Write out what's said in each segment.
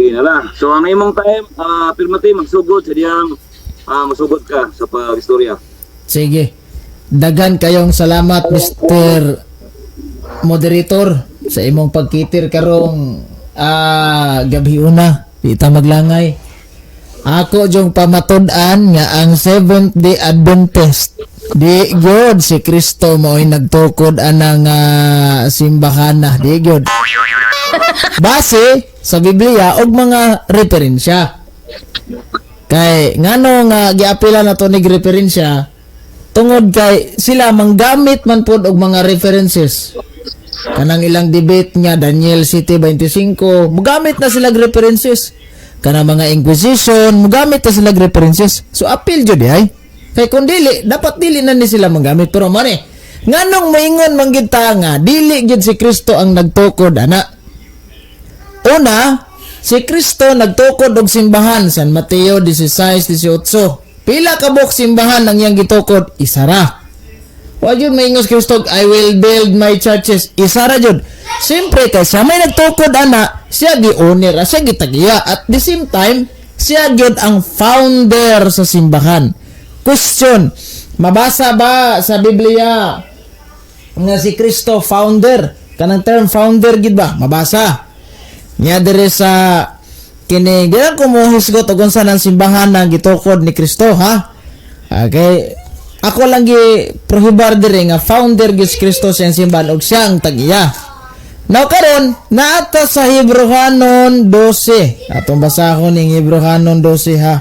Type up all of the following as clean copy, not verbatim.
Okay na lang. So ang imong time, pirmati magsugod sa diyang masugod ka sa pag-istorya. Sige. Dagan kayong salamat, Mr. Moderator, sa imong pagkitir karong gabi una. Di ta maglangay. Ako jong pamatud-an nga ang Seventh Day Adventist. Di gyud si Kristo mo'y nagtukod anang simbahan na. Di gyud. Base sa Biblia og mga referensya. Kay ngano nga giapila na to nig referensya tungod kay sila manggamit man pud og mga references. Kanang ilang debate nga Daniel City 25, mugamit na sila og references. Kanang mga Inquisition, mugamit na sila og references. So apil jud ay. Kay kung dili, dapat dili na ni sila manggamit. Pero mani, nganong maingon manggid ta nga dili gyud si Kristo ang nagtukod ana. Una, si Kristo nagtukod og simbahan San Mateo 16:18. Pila ka buok simbahan ang iyang gitukod? Isara. Wa jud maingos Kristo, I will build my churches. Isara jud. Siyempre kay siya may nagtukod ana, siya gi-owner, siya gitagiya. At the same time, siya gyud ang founder sa simbahan. Question, mabasa ba sa Biblia nga si Kristo founder? Kanang term founder gid ba? Mabasa. Nya dire sa kini gyud ko mo hisgot og unsa nang simbahan na gitukod ni Kristo, ha? Okay. Ako lang gi prohibar dire nga founder gis Kristo sa simbahan og siya ang tagiya. Now karon naata sa Hebrehanon 12. Atong basahon ning Hebrehanon 12 ha.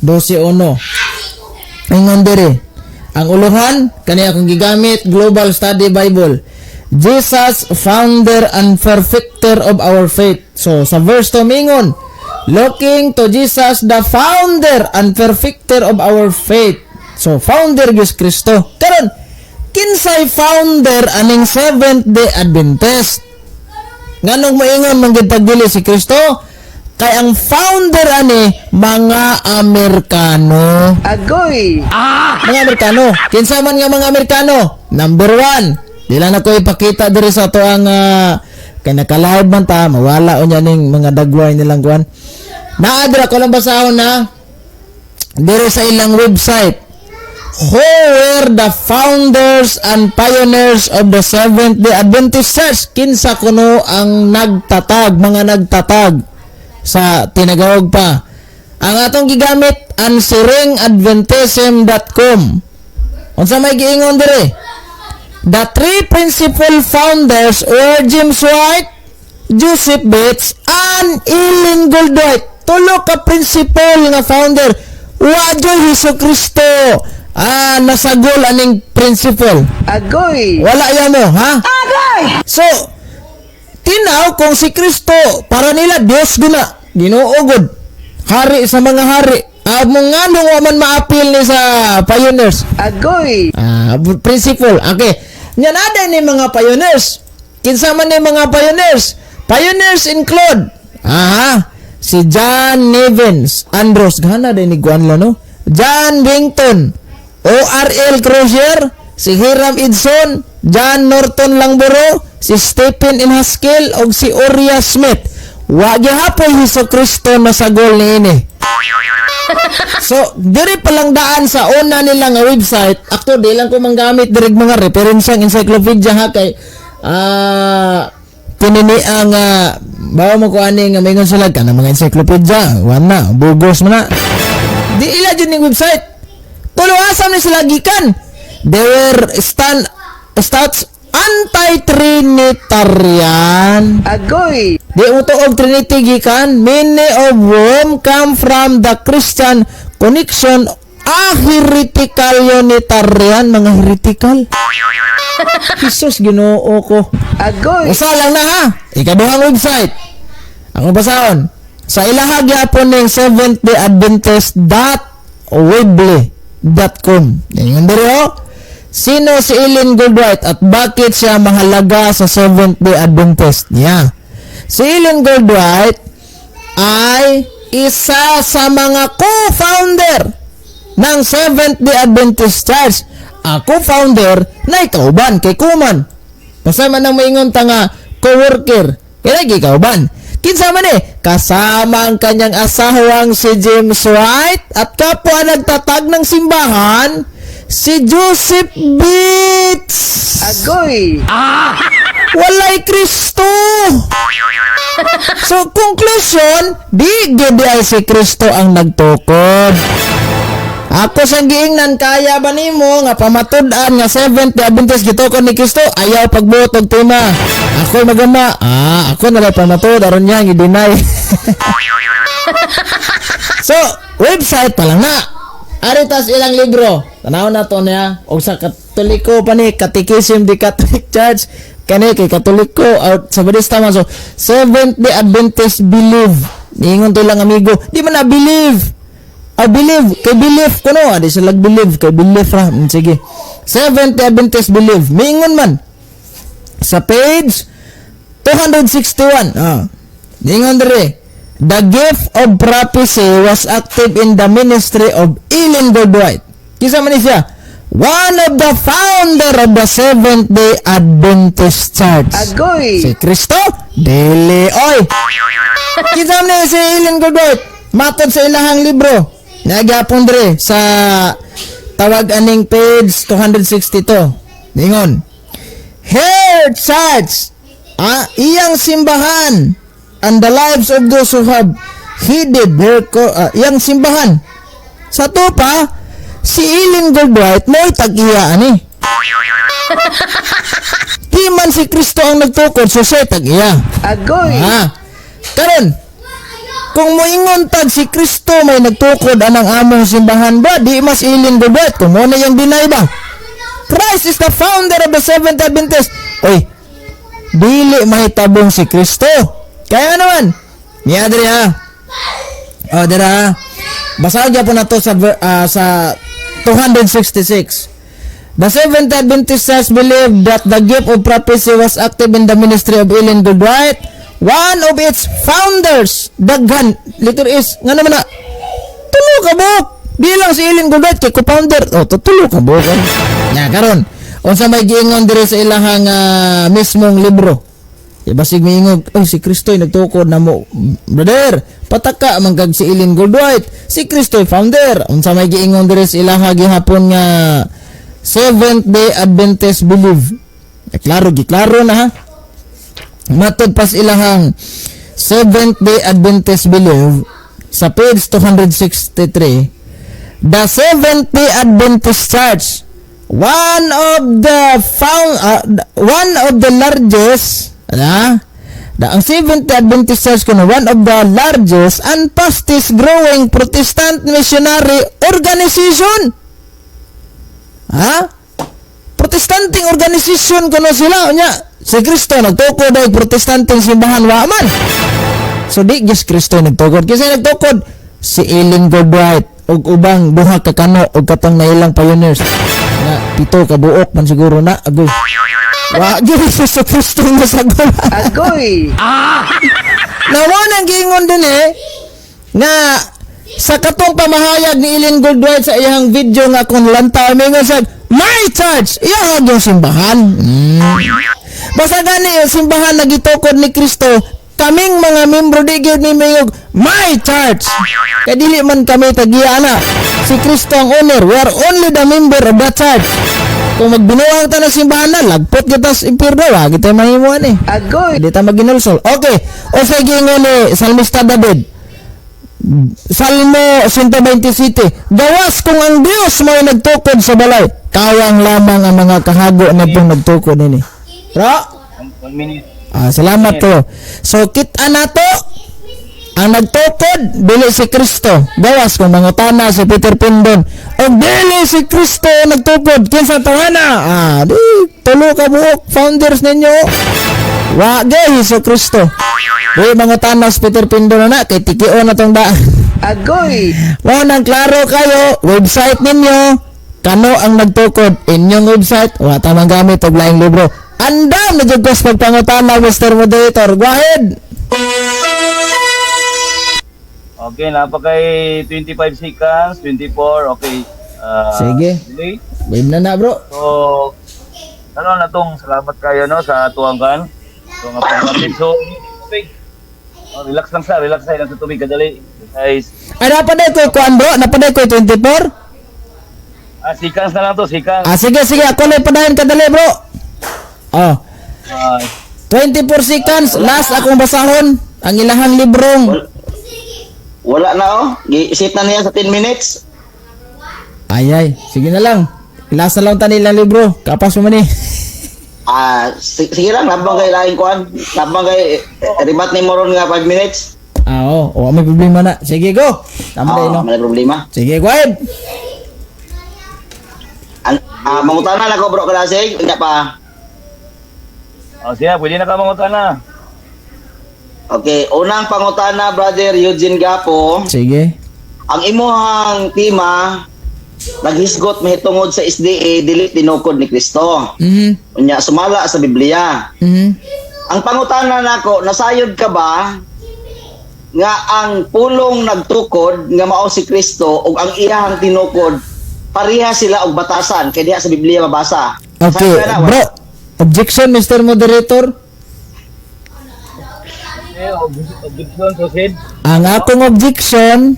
12:1. Ingon dire. Ang uluhan kani akong gigamit Global Study Bible. Jesus, founder and perfecter of our faith. So, sa verse to mingon, looking to Jesus, the founder and perfecter of our faith. So, founder Diyos Kristo. Karon, kinsay founder aning Seventh Day Adventist? Nganong maingon manggid pagdili si Kristo? Kay ang founder ani mga Amerikano. Agoy! Mga Amerikano. Kinsa man nga mga Amerikano? Number 1. Dila na ko ipakita diri sa ato ang kay nakalive man ta, mawala unya ning mga dagway nilang kuan. Naadra ko lang basahon na diri sa ilang website. Who were the founders and pioneers of the Seventh Day Adventist Church? Kinsa kuno ang nagtatag, mga nagtatag sa tinagawag pa. Ang atong gigamit answeringadventism.com. Unsa may giingon diri? The three principal founders were James White, Joseph Bates, and Ellen Goldwhite. Tulo ka principal nga founder. Wadyo Hesus Kristo. Nasagol aning principal. Agoy! Wala yan mo, ha? Agoy! So, tinaw kung si Kristo, para nila, Diyos guna. Ginuugod. Hari sa mga hari. Mong nga nung man maapil ni sa pioneers. Agoy! Principal. Okay. Yan ada ni mga pioneers. Kinsa man ni mga pioneers? Pioneers include si John Nevins, Andros, gana din ni Guanla, no? John Wington, O.R.L. Crozier, si Hiram Edson, John Norton Langboro, si Stephen M. Haskell, o si Uriah Smith. Wa gyapon Hesus Kristo na sagol niini. So, diri pa lang daan sa una nila nga website. Akto di lang ko manggamit direg mga referensyang encyclopedia ha kay tinini ang bawa mo ko ani nga mingon sila ka ng mga encyclopedia. Wana, bugos man na. Di ila jud ning website. Tulo asam ni sila gikan. They were stats anti-Trinitarian. Agoy! Di uto og Trinity gikan. Many of whom come from the Christian connection. Heretical Unitarian. Mga heretical. Jesus, Ginoo ko. Agoy! Usa lang na ha. Ikaduhang website. Ang basahon. Sa ilaha gyapon ning Seventh Day Adventist.weebly.com. Yan diri ho. Sino si Ellen Goldwhite at bakit siya mahalaga sa Seventh Day Adventist? Yeah. Si Ellen Goldwhite ay isa sa mga co-founder ng Seventh Day Adventist Church. Co-founder na ikauban kay Kuman. Basta man ang maingon ta nga co-worker. Kaya ikauban. Kinsa man kasama ang kanyang asahawang si James White at kapwa nagtatag ng simbahan si Joseph Bates. Agoy! Walay Kristo. So conclusion, di gid ay si Kristo ang nagtukod. Ako sang giingnan kaya ba nimo nga pamatud-an nga Seventh Day Adventist gitukod ni Kristo ayaw pagbuot og tema. Ako magama, ako na lang pamatud aron niya gi-deny. So, website pa lang na. Aritas ilang libro. Tanaw na to niya og sa Katoliko pa ni Catechism the Catholic Church kani kay Katoliko out sa Badista man. So, Seventh Day Adventist believe. Ningon to lang amigo, di man na believe. Believe, kay believe ko no, di sila believe, kay believe ra. Sige. Seventh Day Adventist believe. Mingon man. Sa page 261. Mingon dire. The gift of prophecy was active in the ministry of Ellen Goldwhite. Kisa man siya? One of the founder of the Seventh Day Adventist Church. Agoy! Si Kristo? Dili, oy! Kisa man si Ellen Goldwhite? Matod sa ilahang libro. Nagyapon dire sa tawag aning page 262. Ningon. Her church, iyang simbahan, and the lives of those who have heeded her iyang simbahan. Sa to pa, si Ellen Goldwhite mo'y tag-iya ani. Di man si Kristo ang nagtukod, so siya tag-iya. Agoy! Karon, kung moingon tag si Kristo may nagtukod anang among simbahan ba, di mas Ellen Goldwhite kung mo na yung deny ba? Christ is the founder of the Seventh Adventist. Oy, dili mahitabong si Kristo. Kaya naman, niya diri ha. Dira. Basagya po na to sa 266. The Seventh Adventist Church believed that the gift of prophecy was active in the ministry of Ellen Goldwhite. One of its founders, daghan, letter is, nga naman na, tulo ka buok. Bilang si Ellen Goldwhite, kay co-founder, tulo ka buok. Nga, karon, unsa may giingon dire sa ilahang mismong libro. Basig miingog, si Kristo'y nagtukod na mo. Brother, pataka manggag si Ellen Goldwhite. Si Kristo'y founder. Unsa may giingon dire sa ilahang gihapon nga Seventh Day Adventist believe. Giklaro na ha. Matod pas ilahang Seventh Day Adventist believe sa page 263. The Seventh Day Adventist Church, one of the largest, ang Seventh Day Adventist Church kuno one of the largest and fastest growing Protestant missionary organization. Protestanting organization kuno sila nya. Si Kristo nagtukod ay protestanting simbahan wa man. So di gis Kristo nagtukod. Kasi nagtukod si Ellen Goldwhite ug ubang duha ka kano ug katong nailang pioneers. Na pito ka buok man siguro na agoy. Wa gyud sa Kristo masagol. Agoy! Nawa nang giingon din nga sa katong pamahayag ni Ellen Goldwhite sa iyang video nga kung lantaw mingon sa my church, iya yung simbahan. Basta gani yung simbahan na gitukod ni Kristo, kaming mga membro di gyud ni mayog my church. Kaya dili man kami tagiya na. Si Kristo ang owner. We are only the member of the church. Kung magbinuang ta na simbahan na, lagpot kita sa impirno, wag kita mahimuan Agoy! Hindi ta maginulsol. Okay. O sa gingon ni Salmista David. Salmo 127. Gawas kung ang Dios may nagtukod sa balay, kawang lamang ang mga kahago na pong nagtukod nini. Bro? 1 minute. Salamat to. So, kita na to. Ang nagtukod, dili si Kristo. Gawas kung mangutana si Peter Pindon. O dili si Kristo nagtukod. Kinsa tawana? Di, tulo ka buok. Founders ninyo. Wagay si Kristo. Di, mangutana si Peter Pindon na. Kay tikio na tong daan. Agoy! Wow, nang klaro kayo. Website ninyo. Kano ang nagtukod? Inyong website. Wala tamang gamit o laing libro. Andam na dyan ko sa pagpangutana, Mr. Moderator. Go ahead. Okay, napakay 25 seconds, 24, okay. Sige. Delay. Wave na bro. So, salamat kayo no sa tuwanggan. So nga pagkatid. So, okay. Relax lang sa, relax sa tubig kadali. Guys, Ay, napaday ko kuan bro, napaday ko 24. seconds na lang to, seconds. Sige, sige, ako na padayon kadali bro. Oh, Ah, 24 seconds, last akong basahon ang ilahang librong. Wala na oh. Gi-sit na niya sa 10 minutes. Ay, sige na lang. Last na lang tani ilang libro. Kapas mo man eh. Sige lang, labang kay laing kuan. Labang kay rimat ni moron nga 5 minutes. Oo, may problema na. Sige, go. Tama na no. May problema. Sige, go ahead. Mangutana na ko bro kadasig, nya pa. sige, pwede na ka mangutan na. Okay, unang pangutana brother Eugene Gapo. Sige. Ang imuhang tema naghisgot mahitungod sa SDA dili tinukod ni Kristo. Unya sumala sa Biblia. Ang pangutana nako, nasayod ka ba nga ang pulong nagtukod nga mao si Kristo ug ang iyang tinukod pareha sila og batasan kay diha sa Biblia mabasa. Okay, Nasayod ka na, bro. Objection, Mr. Moderator. Objection, proceed. Ang akong objection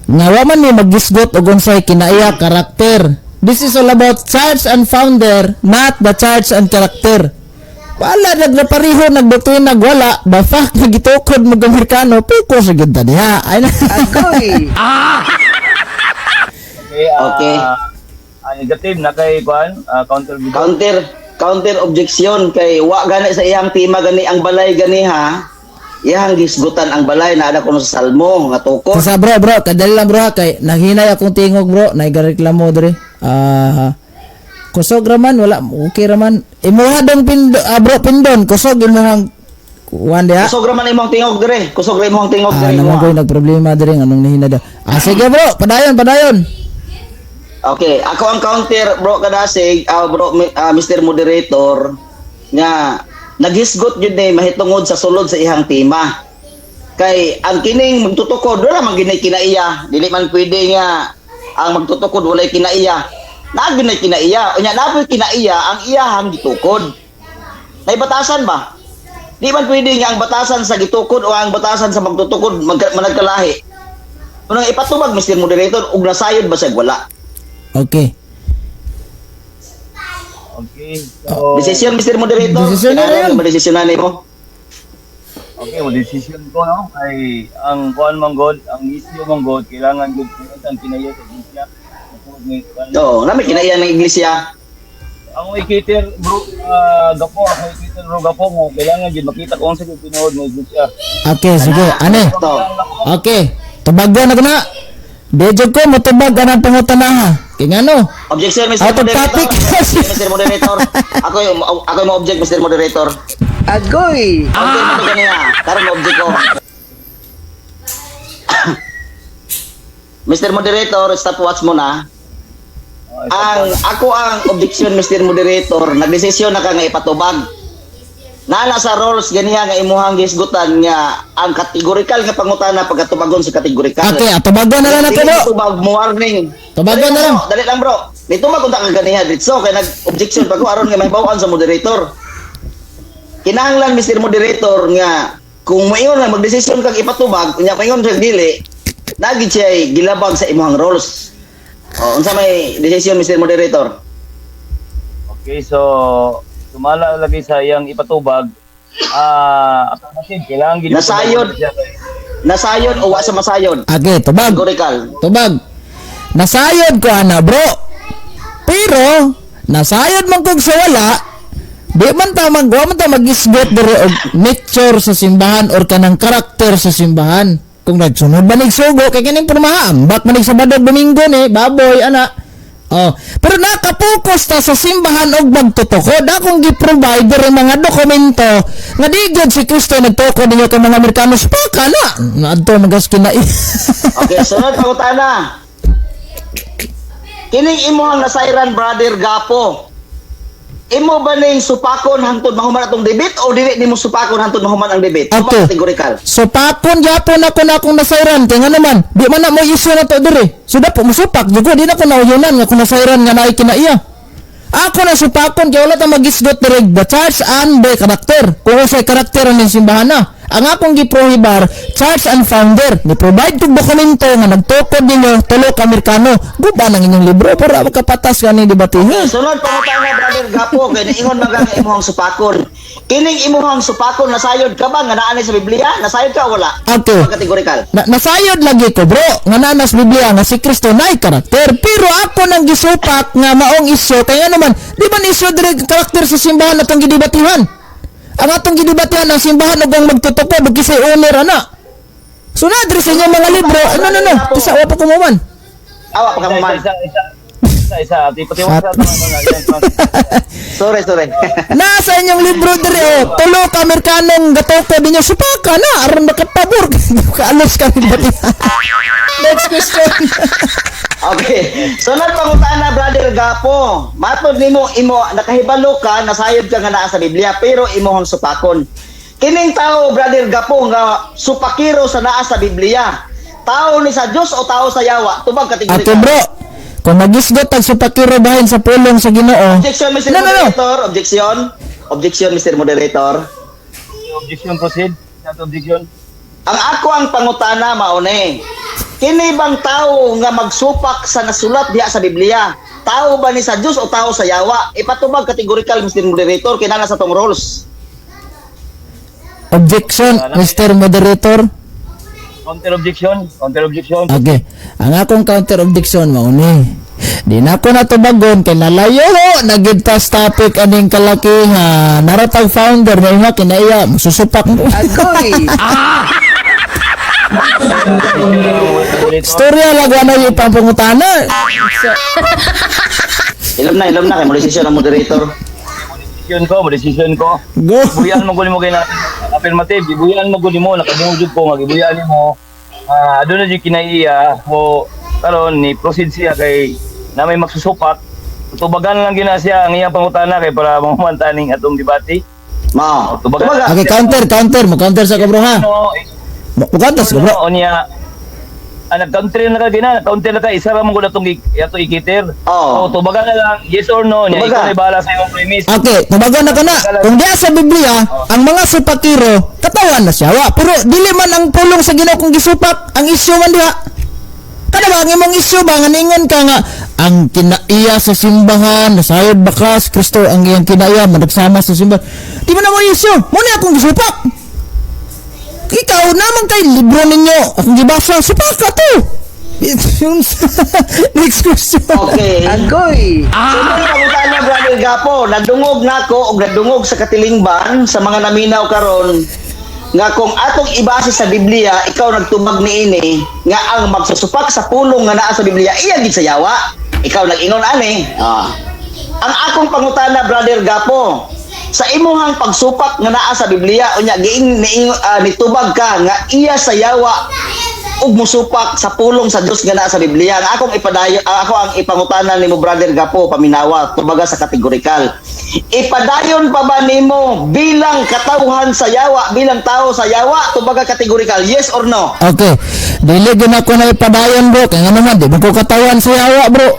nga wa man ni maghisgot og unsay kinaiya karakter. This is all about church and founder, not the church and character. Wala nagpareho nagdoktrina nagwala, the fact na gitukod mo Amerikano, piko sa gid diha. Ay na. Agoy! Okay. Negative na kay Juan, counter video. Counter objection kay wa gani sa iyang tema gani ang balay gani ha. Iyang gisgutan ang balay na ada kuno sa salmo nga tukod. Sa bro, kadali lang bro ha, kay naghinay akong tingog bro, naigareklamo dire. Kusog raman wala okay raman. Imuha dong bro pindon, kusog imuhang kuwan diha. Kusog ra man imong tingog dire. Kusog ra imong tingog dire. Naman ko nagproblema dire anong nahina da. Sige bro, padayon. Okay, ako ang counter bro kadasig, Mr. Moderator nga naghisgot jud ni mahitungod sa sulod sa ihang tema. Kay ang kining magtutukod wala man ginay kinaiya, dili man pwede nga ang magtutukod walay kinaiya. Naag ginay kinaiya, unya napoy kinaiya ang iyahang gitukod. Nay batasan ba? Di man pwede nga ang batasan sa gitukod o ang batasan sa magtutukod managkalahi. Unang ipatubag Mr. Moderator ug nasayod ba siya wala? Okay. Okay, so... Decision Mr. Moderator. Desisyon na rin. Desisyonan mo. Okay, decision ko, no? Ay, ang kuan manggod, ang issue manggod, kailangan gud ang kinaya sa iglesia. Oo, namin kinaiya ng iglesia. Ang ikiter, bro, gapo, ako ikiter, bro, gapo mo, kailangan gud makita kung sa pinuod ng iglesia. Okay, sige. Ane? Okay. Tubagyan na ko na. Dejog ko, matubag ka ng pangutanaha. Kaya nga no? Objection, Mr. Out of Moderator. topic. Mr. Moderator. Ako yung object, Mr. Moderator. Agoy! Okay, mo ganiya. Karon object ko. Mr. Moderator, stopwatch mo na. Ako ang objection, Mr. Moderator. Nagdesisyon na ka nga ipatubag. Nana sa rules ganiya nga imuhang gisgutan nga ang kategorikal nga pangutana pagkatubagon sa kategorikal. Okay, tubagon na lang natin bro. Tubag mo warning. Tubagon na lang. Dali lang bro. Dito magunta ka ganiya dito kay nag-objection pa ko aron nga mahibawaan sa moderator. Kinahanglan Mr. Moderator nga kung mayon nga magdesisyon kag ipatubag unya mayon sa dili nagid siya gilabag sa imuhang rules. Unsa may decision Mr. Moderator? Okay, so sumala lagi sa iyang ipatubag. Kasi kailangan gid Nasayod o wa sa masayod? Okay, tubag. Kategorikal. Tubag. Nasayod ko ana bro. Pero nasayod man kog sa wala. Di man ta mag-isgot dire og nature sa simbahan or kanang karakter sa simbahan. Kung nagsunod ba nagsugo kay kining pormahan, bak man Sabado Domingo ni baboy ana. Pero nakapokus ta sa simbahan og magtutukod. Akong gi-provide dire mga dokumento nga di gyud si Kristo nagtukod ninyo kay mga Amerikano pa kana. Adto magas kinai. Okay, sunod pangutana. Kining imuhang nasayran brother Gapo. Imo ba ning supakon hangtod mahuman atong debit o dili nimo supakon hangtod mahuman ang debit? Okay. Kategorikal. So pakon gyapon ako na akong nasayran kay nga naman di man na mo issue na to dire. So dapat mo supak jugo di na ko nauyonan nga kung nasayran nga naay kinaiya. Ako na supakon kay wala ta magisgot dire the church and the character. Kung sa karakter ng simbahan na. Ang akong giprohibar, church and founder, ni-provide kong dokumento nga nagtukod ninyo, tulo ka Amerikano. Guba ng inyong libro, para makapatas ka ni debatihan. Sunod pangutana brother Gapo kay ingon man nga imong supakon. Kining imong supakon nasayod ka ba nga naa ni sa Biblia? Nasayod ka o wala? Okay. Kategorikal. Nasayod lagi ko, bro, nga nanas Biblia nga si Kristo na karakter. Pero ako nang gisupak nga maong isyo, kaya naman, di ba ni isyo dire karakter sa simbahan atong gidebatihan? Ang atong gidebatihan ang simbahan ug ang magtutupod ug kisay owner ana. So na dire sa inyong mga libro, no. Isa wa pa kumuman. Awa pa ka mo man. Isa. Tipatiwas sa mga Sorry. Nasa inyong libro dire, tulo ka Amerikanong gatoko dinyo supaka na aron makapabor. Kaalos ka ni batihan. Next question. Okay. Sunod pangutana brother Gapo. Matod nimo imo nakahibalo ka nasayod ka nga naa sa Biblia pero imong supakon. Kining tao brother Gapo nga supakiro sa naa sa Biblia. Tao ni sa Dios o tao sa yawa? Tubag kategorikal. Okay, bro. Kung nagisgot ang supakiro bahin sa pulong sa Ginoo. Objection, Mr. Moderator. Objection, Mr. Moderator. objection proceed. Not objection. Ang ako ang pangutana maone. Kini bang tao nga magsupak sa nasulat diha sa Biblia? Tao ba ni sa Dios o tao sa yawa? Ipatubag kategorikal, Mr. Moderator, kinala sa tong rules. Objection, Mr. Moderator. Counter objection. Okay. Ang akong counter objection mauni. Di na ako natubagon kay nalayo ho nagigtas topic aning kalaki nga naratag founder na nga kinaiya masusupak mo. Agoy! Storya lagwa na yung pampangutana. Ilom na kay mo desisyon ang moderator. Decision ko. Go. Buyan mo guni mo kay natin. Affirmative, buyan mo guni mo nakadungog ko magibuyan mo. Aduna di kinaiya mo karon ni proceed siya kay na may magsusupak. Tubagan lang gina siya ang iyang pangutana kay para mahumantaning atong debate. Mao. Tubagan. Okay, counter mo counter sa kabro ha. No, Mo counter sa kabro. o niya nag-counter na ka gina, counter na ka, isa ra mo gud atong yato ikiter. Oo. O tubagan na lang, yes or no, niya Tubagan. ikaw ay bahala sa imong premise. Okay, tabagan na ka na. Kung diya sa Biblia, ang mga supakiro, katawan na siya. Wa, pero dili man ang pulong sa Ginoo kung gisupak, ang isyu man diha. Kada ba ang imong isyu ba nga ningon ka nga ang kinaiya sa simbahan, nasayod bakas Kristo ang iyang kinaiya managsama sa simbahan. Di man na mo isyu. Mo ni akong gisupak. Ikaw naman kay libro ninyo. Akong gibasa, supak ka to. Next question. Okay. Agoy! Sunod na pangutana brother Gapo, nadungog nako og nadungog sa katilingban sa mga naminaw karon nga kung atong ibase sa Biblia, ikaw nagtumag niini nga ang magsusupak sa pulong nga naa sa Biblia iya gid sa yawa. Ikaw nag-ingon ani. Ang akong pangutana brother Gapo, sa imuhang pagsupak nga naa sa Biblia unya nitubag ka nga iya sa yawa ug musupak sa pulong sa Dios nga naa sa Biblia. Ang akong ako ang ipangutanan nimo brother Gapo paminawa tubaga sa kategorikal. Ipadayon pa ba nimo bilang katawhan sa yawa, bilang tao sa yawa tubaga kategorikal, yes or no? Okay. Dili gina ko na ipadayon bro. Kaya nga naman, di ba ko katawan sa yawa bro?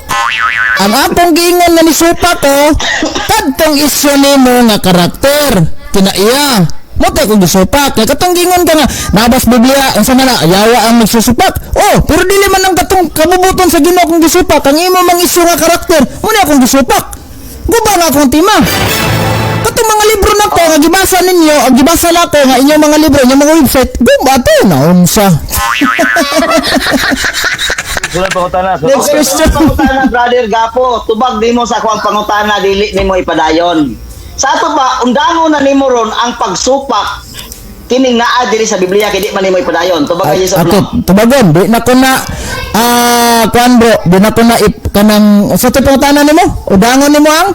Ang akong giingon nga ni supa ko, kadtong isyo nimo nga karakter. Kinaiya. Mote kong gisupak. Kaya katong gingon ka nga, nabas Biblia, ang sana na, yawa ang magsusupak. Oh, pero dili man ang katong kabubuton sa Ginoo kong gisupak. Ang imo mang isyo nga karakter, muna akong gisupak. Guba nga akong tima. Katong mga libro na ko, nga gibasa ninyo, ang gibasa na ko, nga inyong mga libro, inyong mga website, guba to, naunsa. Sunod pangutana. Next question. Pangutana brother Gapo, tubag nimo sa ako ang pangutana dili nimo ipadayon. Sa ato ba undangon na nimo ron ang pagsupak kining naa diri sa Biblia kay di man nimo ipadayon. Tubag kay Jesus Okay, no. tubagon, di na ko na, kuan bro, di na ko na kanang, sa ito pangutanan nimo, udangon nimo ang?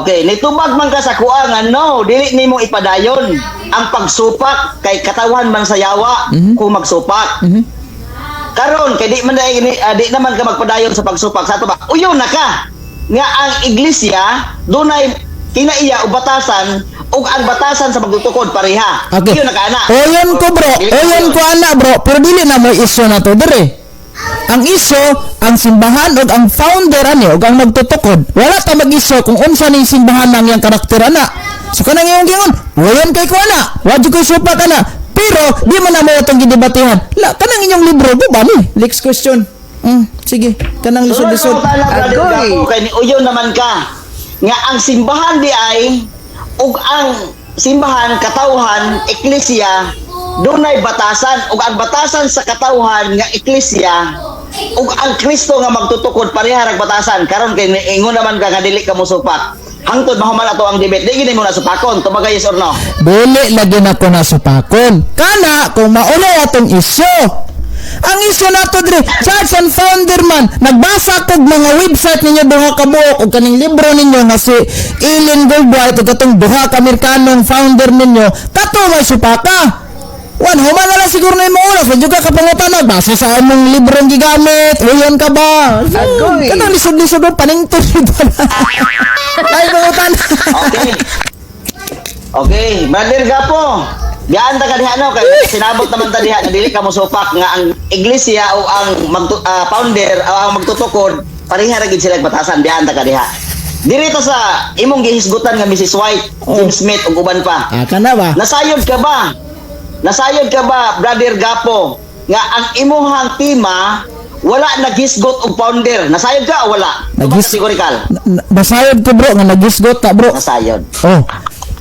Okay, nitubag man ka sa kuha nga no, dili nimo ipadayon ang pagsupak kay katawan man sa yawa kung magsupak. Karon kay di naman ka magpadayon sa pagsupak sa ato ba? Uyon na ka. Nga ang iglesia dunay kinaiya o batasan ug ang batasan sa pagtutukod pareha. Okay. Uyon na ka ana. Oyon ko bro, oyon ko ana bro, pero dili na mo isyo na to dire. Ang isyo, ang simbahan ug ang founder ani ug ang magtutukod. Wala ta mag-isyo kung unsa ning simbahan nang yang karakter ana. So kanang iyong gingon, wayan kay ko ana. Wa jud koy supak ana. Pero di man na mo itong gidebatehan. La kanang inyong libro ko ba ni? Next question. Sige, kanang lisod-lisod. Agoy. Kay ni uyo naman ka. Nga ang simbahan di ay ug ang simbahan katawhan eklesya dunay batasan ug ang batasan sa katawhan nga eklesya ug ang Kristo nga magtutukod pareha rag batasan karon kay ingon naman ka nga dili ka mosupak hangtod mahuman ato ang debate di gid mo na supakon tumaga yes or no. Dili lagi na ko nasupakon. Kana kung mauna atong isyo. Ang isyo nato dre, Church and Founder man, nagbasa kog mga website ninyo duha ka buok ug kaning libro ninyo nga si Ellen Goldwhite ug katong duha ka Amerikanong founder ninyo, kato may supaka. Wan, human na lang siguro na yung oras, medyo ka kapangutana, base sa among librong gigamit, uyan ka ba? Agoy. Kanang lisod-lisod ang panington dito na. Ay, pangutana. Okay, Brother Gapo. Gaan ta kadiha no kay sinabot naman ta diha na dili ka mosupak nga ang iglesia o ang founder o ang magtutukod pareha ra gid sila batasan diha ta kadiha. Diri ta sa imong gihisgutan nga Mrs. White, James Smith ug uban pa. Kana ba? Nasayod ka ba? Nasayod ka ba, Brother Gapo, nga ang imuhang tima wala naghisgot og founder? Nasayod ka o wala? Sigurikal. Basayod ko bro, nga nagisgot ta bro. Nasayod. Oh.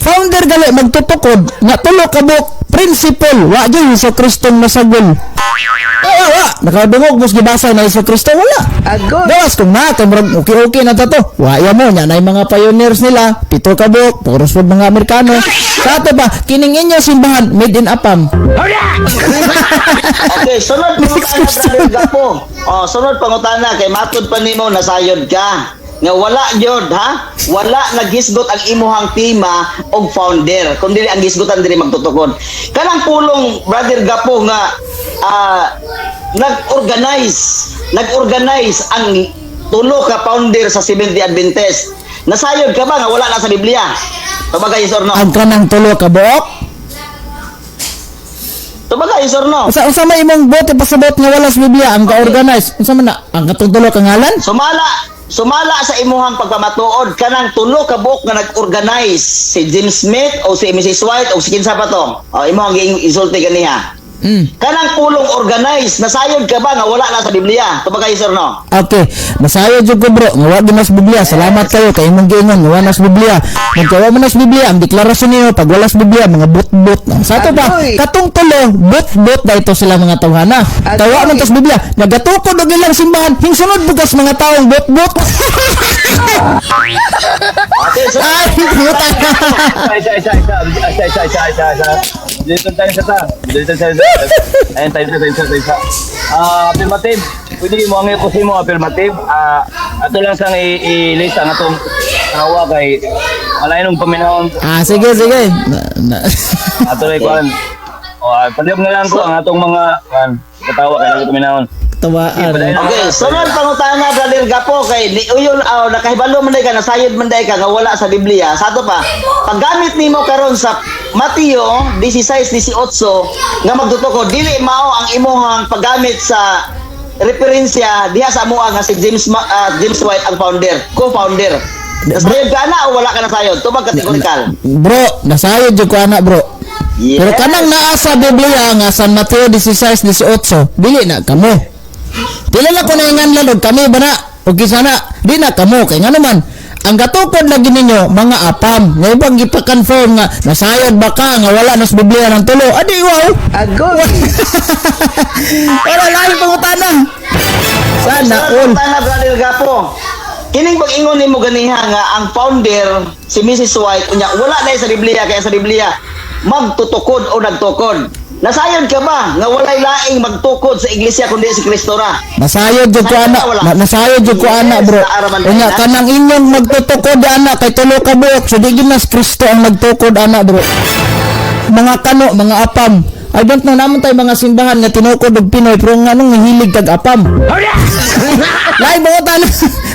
Founder gali magtutukod nga tulo ka buok principle wa gyud sa Kristong nasagol. Wa nakadungog mos gibasa na sa Kristo wala. Agoy. Dawas kung na kay murag okay na ta to. Wa ya mo nya nay mga pioneers nila, pito ka buok, puros pod mga Amerikano. Sa ato pa kining inyo simbahan made in Apam. Okay, sunod pangutana Brother Gapo. Oh, sunod pangutana kay matud pa nimo nasayod ka. Nga wala jud ha? Wala naghisgot ang imuhang tima og founder. Kun dili ang gisgotan diri magtutukod. Kanang pulong Brother Gapo nga nag-organize ang tulo ka founder sa Seventh-day Adventist. Nasayod ka ba nga wala na sa Biblia? Tumaga yes or no? Ang kanang tulo ka buok. Tumaga yes or no? Unsa may imong bote pasabot nga wala sa Biblia ang ka-organize? Unsa man na ang katong tulo ka ngalan? Sumala sa imuhang pagpamatuod kanang tulo ka buok nga nag-organize si James Smith o si Mrs. White o si kinsa pa to. O imuhang giinsulti ganiha. Kanang pulong organize, nasayod ka ba nga wala na sa Biblia? Tumaga yes or no? Okay, nasayod jud ko bro, nga wa gyud sa Biblia. Salamat kayo kay imong giingon nga wala sa Biblia. Magkawa man sa Biblia ang deklarasyon niyo pag wala sa Biblia mga but-but. Sa ato pa, Agoy. katong tulo, but-but dayto sila mga tawhana. Tawa man ta sa Biblia, nagatukod og ilang simbahan, hinsunod bugas mga taong but-but. Okay, so Ay, puta. Isa. Dito tayo sa ayun tayo sa. Affirmative. Pwede mo ang ikusin mo affirmative. Ato lang sang i-list ang atong hawa kay malayo nung paminahon. Sige. Ato lang kuan. Palihog na lang ko ang atong mga katawa kay lang paminahon. Tawaan. okay, sunod pangutana Brother Gapo kay ni uyol nakahibalo man day ka nasayod man day ka nga wala sa Biblia. Sa ato pa, paggamit nimo karon sa Mateo 16:18 nga magtutukod dili mao ang imuhang paggamit sa referensya diha sa amoa nga si James White ang founder, co-founder. Nasayod ka na o wala ka nasayod? Tubag kategorikal. Bro, nasayod jud ko ana bro. Yes. Pero kanang naa sa Biblia nga San Mateo 16:18, dili na kamo. Dili na ko na inganlan og kami ba na? O kisana, di na kamo kay nga naman. Ang gatukod lagi ninyo mga apam. Nga ibang gipa-confirm nga nasayod ba ka nga wala na sa Biblia ng tulo. Adi wow. Agoy. Wala lang pangutana. Sana all. Pangutana Brother Gapo. Kining pag-ingon nimo ganiha nga ang founder si Mrs. White unya wala na sa Biblia kaya sa Biblia magtutukod o nagtukod. Nasayod ka ba nga walay laing magtukod sa iglesia kundi si Kristo ra? Nasayod jud ko ana. Nasayod jud ko ana bro. Unya kanang inyong magtutukod ana kay tulo ka buok so di ginas Kristo ang magtukod ana bro. Mga kano, mga apam. I don't know naman tayo mga simbahan nga tinukod og Pinoy pero nga nung hilig kag apam. Lai mo tan.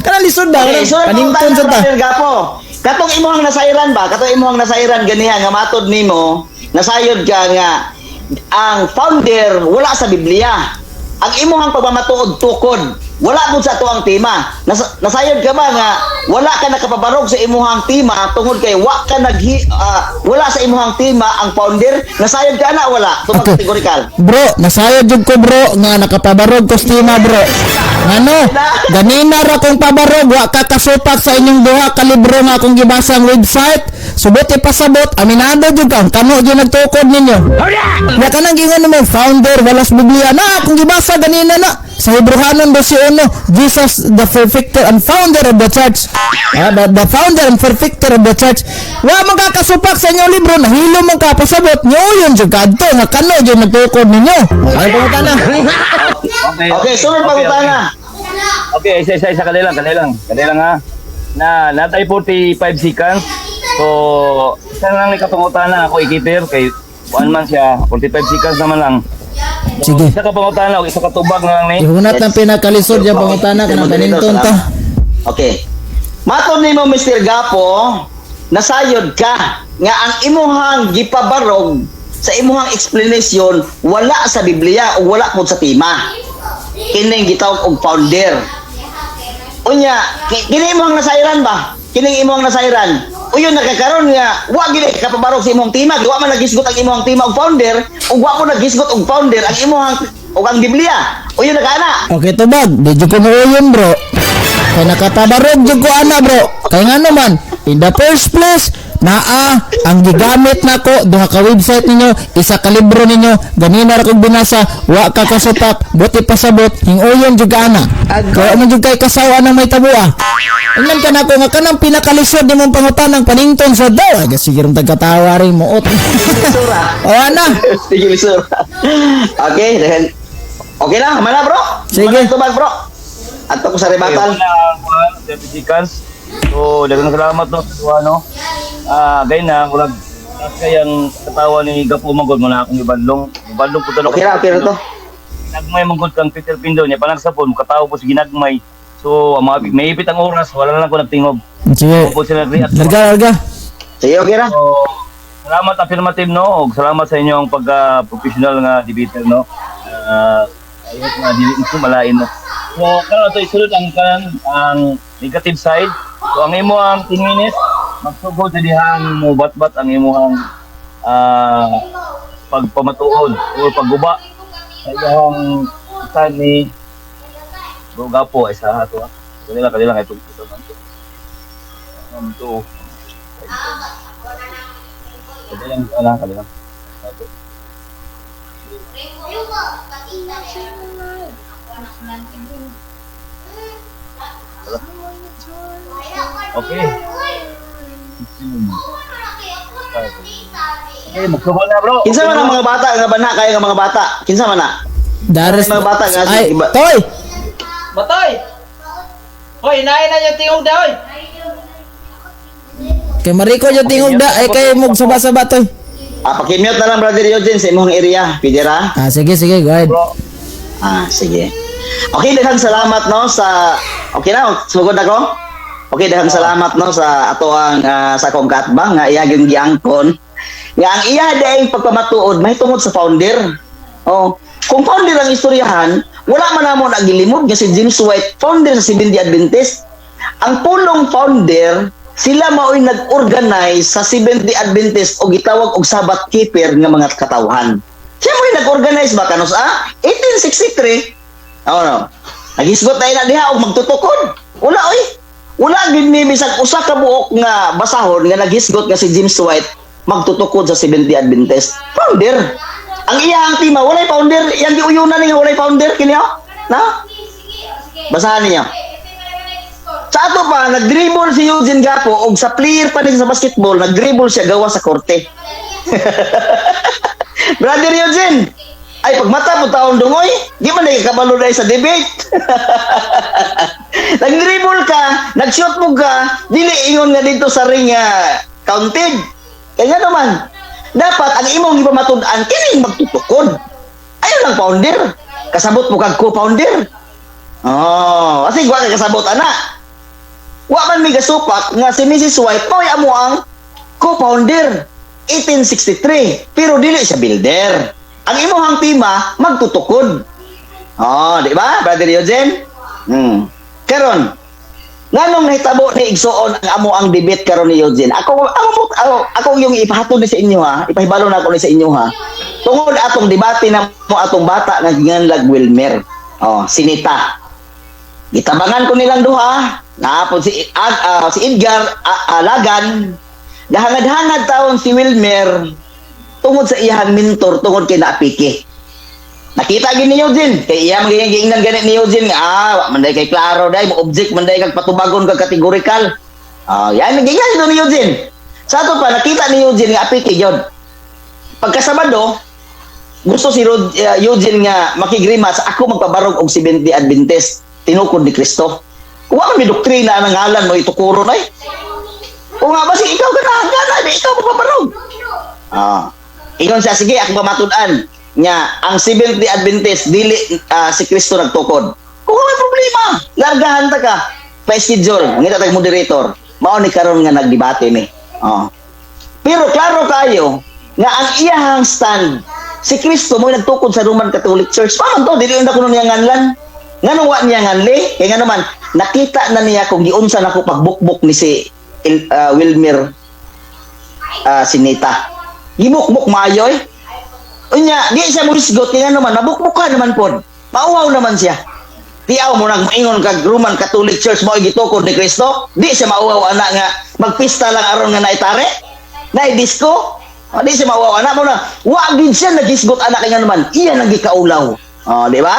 Kana lisod ba? Panington sa ta. Gapo. Katong imuhang nasayran ba? Katong imuhang nasayran ganiha nga matod nimo, nasayod ka nga ang founder wala sa Biblia. Ang imuhang pagmamatuod tukod wala po sa tuang tema. Nasayod ka ba nga wala ka nakapabarog sa imuhang tema tungod kay wala sa imuhang tema ang founder? Nasayod ka na wala? Tubag Okay. kategorikal. Bro, nasayod jud ko bro nga nakapabarog ko stima bro. Ano? Ganina ra kong pabarog wa ka kasupat sa inyong duha ka libro nga akong gibasa ang website. Subot ipasabot, aminado jud ka kamo jud nagtukod ninyo. Ya kanang gingon mo founder walas Biblia na akong gibasa ganina na sa Hebrehanon 12:1 Jesus the perfecter and founder of the church. The founder and perfecter of the church. Wa magkakasupak sa inyong libro nahilo man ka pasabot nyo yun jud kadto nga kano jud nagtukod ninyo. Ay pangutana na. Okay, sunod pangutana. Okay, isa kanilang ha. Natay 45 seconds. So, isa na lang ni kapangutan na ako ikitir kay 1 man siya, 45 seconds naman lang. So, Sige. isa ka pangutan na, isa ka tubag na lang ni. Ihunat ng pinakalisod yung pangutana ka ng paninton ta. Okay. Matod nimo Mr. Gapo, nasayod ka nga ang imuhang gipabarog sa imuhang explanation wala sa Biblia o wala po sa tema. Kining gitawag og founder. Unya, kini imuhang nasayran ba? Kining imuhang nasayran. Uyon nakakaron nga wa gid ka pabarog sa imong tema, wa man nagisgot ang imong tema og founder, ug wa mo nagisgot og founder ang imong og ang Biblia. Uyon nakana. Okay tubag, di jud ko muuyon bro. Kay nakapabarog jud ko ana bro. Kay nga naman, in the first place, ang gigamit nako duha ka website ninyo, isa ka libro ninyo, ganina ra kog binasa, wa ka kasupak, buti pasabot, hinguyon jud ka ana. Kaya man jud kay kasawa nang may tabua. Ingnan ka nako nga kanang pinakalisod nimong pangutanang panington sa daw. Ay sige ron tagkatawa rin mo. Sura. O ana. Sige, sura. Okay, then okay lang, mana bro? Sige. Tubag bro. Ato ko sa rebuttal. 30 seconds. So, daghang salamat no sa ano. Gay na ulag kayang katawa ni Gapo Magod mo na akong ibadlong po talo. Okay ra to. Ginagmay manggod kang Peter Pindo niya panagsapon katawo po si ginagmay. So, may ipit ang oras, wala na lang ko nagtingog. Sige. Po sila react. Larga. Sige, okay ra. So, salamat affirmative no, ug salamat sa inyo ang pagka-professional nga debater no. Ayos nga dili ito malain no. So, karon to isulod ang negative side. So, ang imo ang 10 minutes magsugod sa dihang mo bat-bat ang imong pagpamatuod o pagguba sa iyang isa ni Bro Gapo ay sa ato ha. Kanila ito man to. Ito. Kanila. Ito. Okay. Okay, magsugod na bro. Kinsa man ang mga bata nga banha kay nga mga bata? Kinsa man na? Dares. Mga bata nga Ay, iba. toy. Batoy! Hoy, inain na yung tingog daw, hoy! Kay Mariko yung tingog da ay kay mog saba-saba toy. Pakimute na lang brother Eugene sa imong area, pwede ra? Sige, go ahead. Sige. Okay, daghang salamat no sa okay na, sugod ako. Okay, daghang salamat no sa ato ang sa akong katbang nga iya gyud giangkon. Nga ang iya daing pagpamatuod mahitungod sa founder. Oh, kung founder ang istoryahan, wala man namo nagilimod nga si James White, founder sa Seventh-day Adventist. Ang pulong founder, sila mao'y nag-organize sa Seventh-day Adventist o gitawag og Sabbath keeper nga mga katawhan. Siya mo'y nag-organize ba kanus 1863. No. Nagisgot tayo na diha og magtutukod. Wala oy. Wala gid ni bisag usa ka buok nga basahon nga nagisgot nga si James White magtutukod sa Seventh-day Adventist. Founder. Ang iyang tema walay founder, yang giuyunan nga walay founder kini na? Basahan niyo. Sa ato pa nag-dribble si Eugene Gapo og sa player pa din sa basketball, nag-dribble siya gawa sa korte. Brother Eugene, ay pagmata mo taon dungoy, di man nakikabalo na sa debate. Nag-dribble ka, nag-shoot mo ka, dili ingon nga dito sa ring counted. Kaya naman, dapat ang imong ipamatud-an kining magtutukod. Ayaw lang founder. Kasabot mo kag co-founder. Oh, kasi wa ka kasabot ana. Wa man mi gasupak nga si Mrs. White mo'y amo ang co-founder 1863, pero dili siya builder. Ang imong tema magtutukod. Oh, di ba, Brother Eugene? Karon, nganong nahitabo ni igsuon ang amo ang debate karon ni Eugene. Ako yung ipahatod ni sa inyo ha. Ipahibalo na ako ni sa inyo ha. Tungod atong debate na mo atong bata nga ginganlag Wilmer. Sinita. Gitabangan ko nilang duha. Naapod si Edgar Lagan. Gahangad-hangad taon si Wilmer tungod sa iyang mentor tungod kay Naapiki. Nakita gini ni Eugene, kay iya magigingnan ganit ni Eugene nga, manday kay klaro day, mo object manday kag patubagon kag categorical. Yan nagingnan ito ni Eugene. Sa ato pa nakita ni Eugene nga apiki gyud. Pagka Sabado, gusto si Eugene nga makigrimas ako magpabarog og 70 Adventist, tinukod ni Kristo. Wa may doktrina ang ngalan mo itukuro nay. O nga ba si ikaw ganahan di ikaw magpabarog. Ingon siya, sige ako pamatud-an nga ang 70 Adventist dili si Kristo nagtukod. Kung may problema, largahan ta ka. Pa-schedule, ngita tag moderator. Mao ni karon nga nagdebate ni. Pero klaro kayo nga ang iyahang stand si Kristo mo nagtukod sa Roman Catholic Church. Paano to? Dili na kuno niya nganlan. Nganong wa niya nganli? Kaya nga naman nakita na niya kung giunsa nako pagbukbok ni si Wilmer Sinita. Gibukbok maayoy. Unya, di siya murisgot, kaya naman, nabukbukan naman po. Mauwaw naman siya. Tiyaw mo nang maingon kag Roman Catholic Church mo gitukod ni Kristo. Di siya mauwaw anak nga magpista lang aron nga naitare. Naidisco. Di siya mauwaw anak mo na. Wa gid siya nagisgot anak kaya naman. Iya nang gikaulaw. Di ba?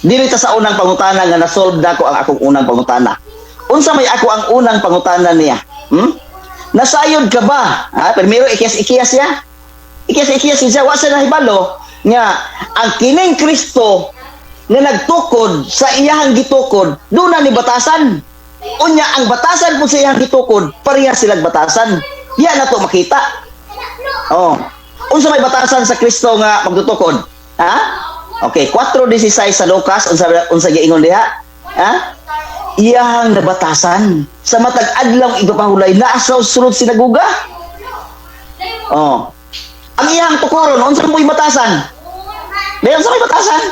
Dili ta sa unang pangutana nga na-solve dako ang akong unang pangutana. Unsa may ako ang unang pangutana niya? Nasayod ka ba? Primero ikias-ikias siya. Ikias siya, wa sa nahibalo nga ang kining Kristo nga nagtukod sa iyahang gitukod, doon na ni batasan. Unya, ang batasan po sa iyahang gitukod, pareha silang batasan. Yan na to makita. Unsa may batasan sa Kristo nga magtutukod? Okay, 4:16 sa Lucas, unsa giingon diha? Iyahang nabatasan sa matag adlaw igapahulay na asaw sulod sinaguga. Ang iyang tukuron, unsa mo batasan? Dayon sa may batasan?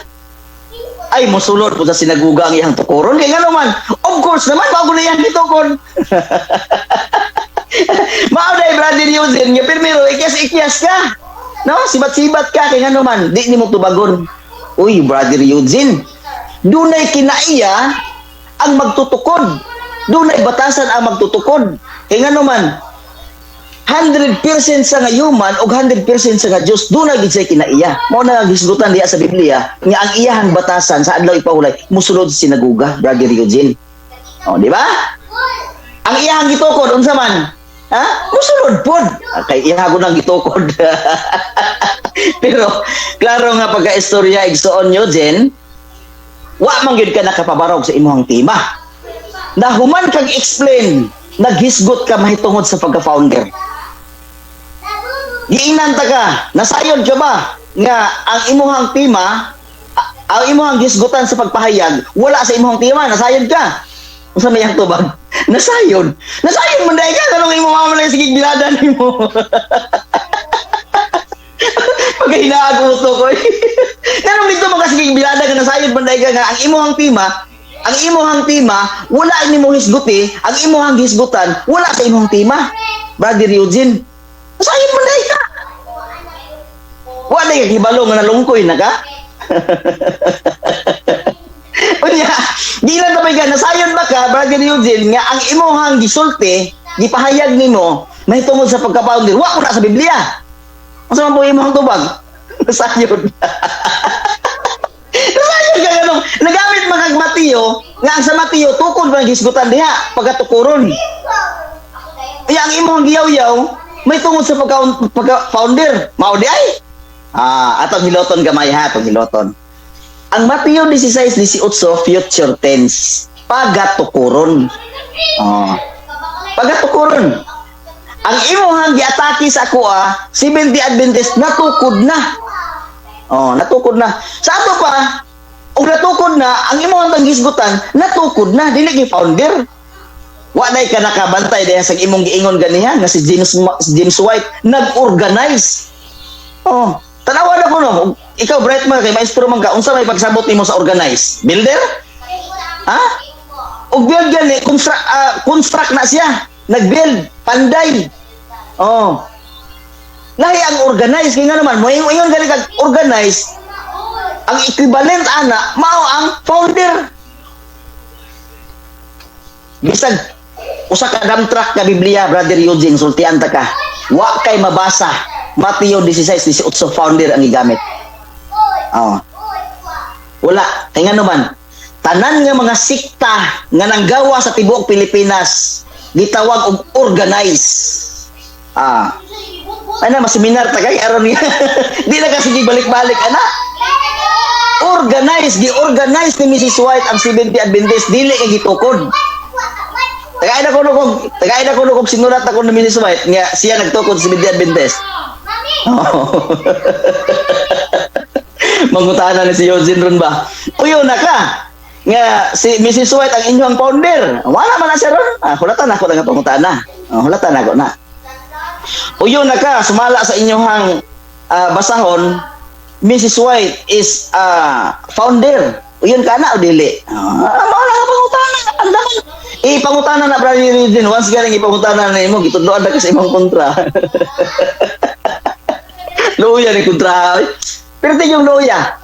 Ay mosulod po sa sinaguga ang iyang tukuron. Kaya nga naman, of course naman, bago na iyang gitukon. Mao day brother Eugene, nga primero ikyas ka. No, sibat-sibat ka kaya nga naman, di nimo tubagon. Uy, brother Eugene, dunay kinaiya ang magtutukod. Dunay batasan ang magtutukod. Kaya nga naman, 100% sa nga human o 100% sa nga Diyos, doon na gid siya kinaiya. Mao na gisgutan diya sa Biblia nga ang iyahang batasan sa adlaw ipahulay musulod sa sinaguga, brother Eugene. Di ba? Ang iyahang gitukod unsa man? Musulod pod. Kay iyago nang gitukod. Pero klaro nga pagka-istorya igsuon Eugene, wa man gyud ka nakapabarog sa imong tema. Nahuman kag explain, naghisgot ka mahitungod sa pagka-founder. Giingnan ta ka, nasayod ka ba nga ang imuhang tema, ang imuhang gisgutan sa pagpahayag, wala sa imuhang tema, nasayod ka. Unsa may ang tubag? Nasayod. Nasayod man dai ka kanang imo mamalay sige bilada nimo. Pagahinaag usto ko. Kanang dito magasigig bilada ka nasayod man dai ka nga ang imuhang tema, wala nimo hisguti, ang imuhang hisgutan, wala sa imuhang tema. Brother Eugene, nasayod man dai ka. Wala kang hibalo nga nalungkoy na ka. Unya, di lang tapay ka, nasayon ba ka, brother Eugene, nga ang imuhang gisulti, gipahayag nimo, mahitungod sa pagka-founder, wa ko na sa Biblia. Masa man po imuhang tubag? Nasayon. Nasayon ka ganun. Nagamit makag Mateo, nga ang sa Mateo, tukod ba gisgutan diha, pagkatukuron. Kaya ang imuhang giyaw-yaw, may tungod sa pagka-founder. Mao di ay? Atong hiloton gamay ha, atong hiloton. Ang Mateo 16:18 future tense. Pagatukuron. Pagatukuron. Ang imuhang giatake sa ako 70 Adventist natukod na. Natukod na. Sa ato pa, og natukod na, ang imuhang tanggisgutan natukod na, dili gi founder. Wa nay ka nakabantay diha sa imong giingon ganiha nga si James White nag-organize. Tanawa na ko no, ikaw bright man kay maestro man ka, unsa may pagsabot nimo sa organize? Builder? Ha? Og build gani, construct na siya. Nag-build, panday. Oh. Lahi ang organize kay nga naman, mo ingon gani kag organize. Ang equivalent ana mao ang founder. Bisag usa ka dump truck ka Biblia, Brother Eugene, sultian ta ka. Wa kay mabasa. Mateo 16:18 founder ang gigamit. Oh. Wala, kay nga naman. Tanan nga mga sikta nga nanggawa sa tibuok Pilipinas gitawag og organize. Ana maseminar ta kay aron niya. Di na kasi balik-balik ana. Gi-organize ni Mrs. White ang 70 Adventist dili kay gitukod. Tagay na ko kung sinulat ako ni Mrs. White nga siya nagtukod sa 70 Adventist. Mangutana ni si Eugene ron ba? Uyo na ka. Nga si Mrs. White ang inyong founder. Wala man na siya ron. Hulatan ako lang pangutana. Hulatan ako na. Uyo na ka, sumala sa inyong basahon, Mrs. White is founder. Uyon ka na o dili? Wala ka pangutana. Andaman. Pangutana na Brother Eugene. Once galing ipangutana na imo, gitudloan na ka sa imong kontra. Luya ni kontra. Pero yung luya,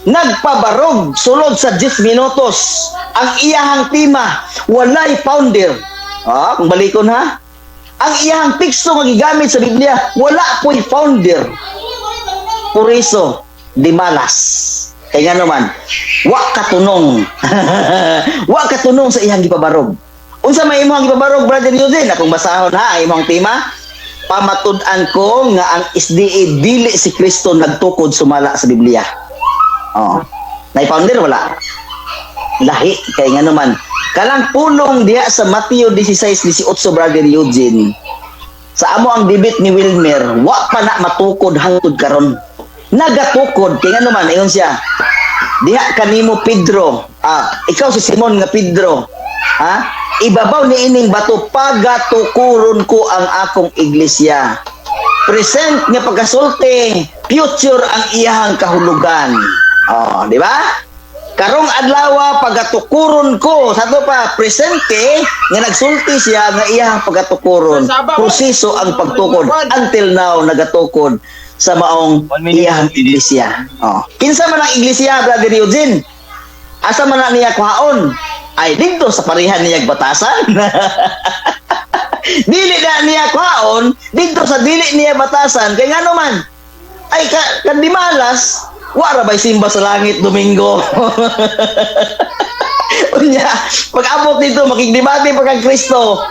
nagpabarog sulod sa 10 minutos ang iyahang tima, walay founder. Kung balikon ha, ang iyahang teksto nga gigamit sa Biblia, wala po'y founder. Por eso, di malas. Kaya naman, wa katunong. Wa katunong sa iyang gipabarog. Unsa may imong gipabarog, Brother Eugene? Akong basahon ha, imong tima. Pamatud-an ko nga ang SDA dili si Kristo nagtukod sumala sa Biblia. Nay founder wala. Lahi kay nga naman. Kalang pulong diha sa Mateo 16:18 Brother Eugene. Sa amo ang debate ni Wilmer, wa pa na matukod hangtod karon. Nagatukod kay nga naman ingon siya. Diha kanimo Pedro. Ikaw si Simon nga Pedro. Ibabaw ni ining bato pagatukuron ko ang akong iglesia. Present nga pagkasulti, future ang iyahang kahulugan. Di ba? Karong adlaw pagatukuron ko, sato pa presente nga nagsulti siya nga iyahang pagatukuron. Proseso ang pagtukod until now nagatukod sa maong iyahang iglesia. Kinsa man ang iglesia, Brother Eugene? Asa man na niya kuhaon? Ay dito sa parihan niya batasan. Dili na niya kuhaon dito sa dili niya batasan kay ngano man ay kandi malas wara bay simba sa langit Domingo. Unya pag abot dito makigdebate pa kang Kristo.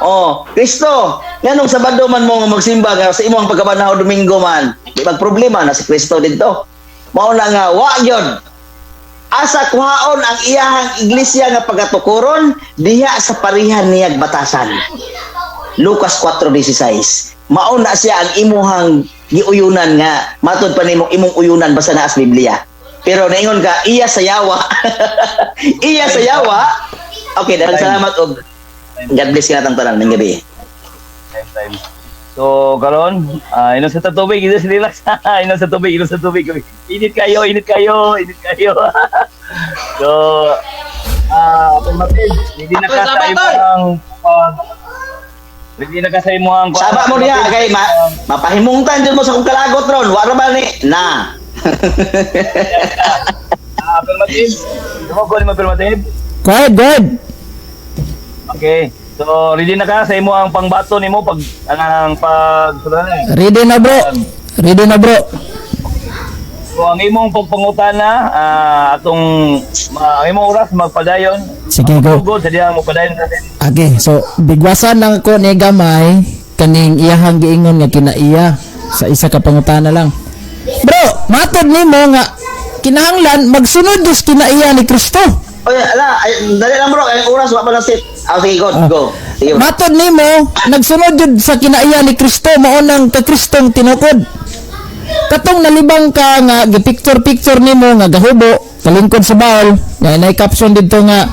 Kristo nganong Sabado man mo nga magsimba nga sa imong pagkabanaw Domingo man di magproblema na si Kristo dito. Mao na nga wa gyud asa kuhaon ang iyahang iglesia nga pagatukuron diha sa parihan niyag batasan. Lucas 4:16. Mao na siya ang imuhang giuyunan nga matud pa nimo imong uyunan basta naa sa Biblia. Pero naingon ka iya sa yawa. Iya sa yawa. Okay, daghang salamat og God bless kinatang tanan ng gabi. Time. So, karon, inom sa tubig, just relax. Inom sa tubig. Init kayo. So, hindi na kasay mo ang Saba mo niya kay mapahimungtan jud mo sa kong kalagot ron. Wa ra ba ni na. Affirmative. Affirmative. Good. Okay. So, ready na ka sa imo ang pangbato nimo pag Ready na bro. So, ang imong pagpangutana atong ang imong oras magpadayon. Sige, go. Tugod sa diha magpadayon natin. Okay, so bigwasan lang ko ni gamay kaning iyahang giingon nga kinaiya sa isa ka pangutana lang. Bro, matod nimo nga kinahanglan magsunod dos kinaiya ni Kristo. Oy, dali lang bro, kay oras wa pa na sit. Sige, go. Sige. Matod nimo nagsunod jud sa kinaiya ni Kristo mao nang ka Kristong tinukod. Katong nalibang ka nga gipicture nimo nga gahubo kalingkod sa bawl nga nay caption dito nga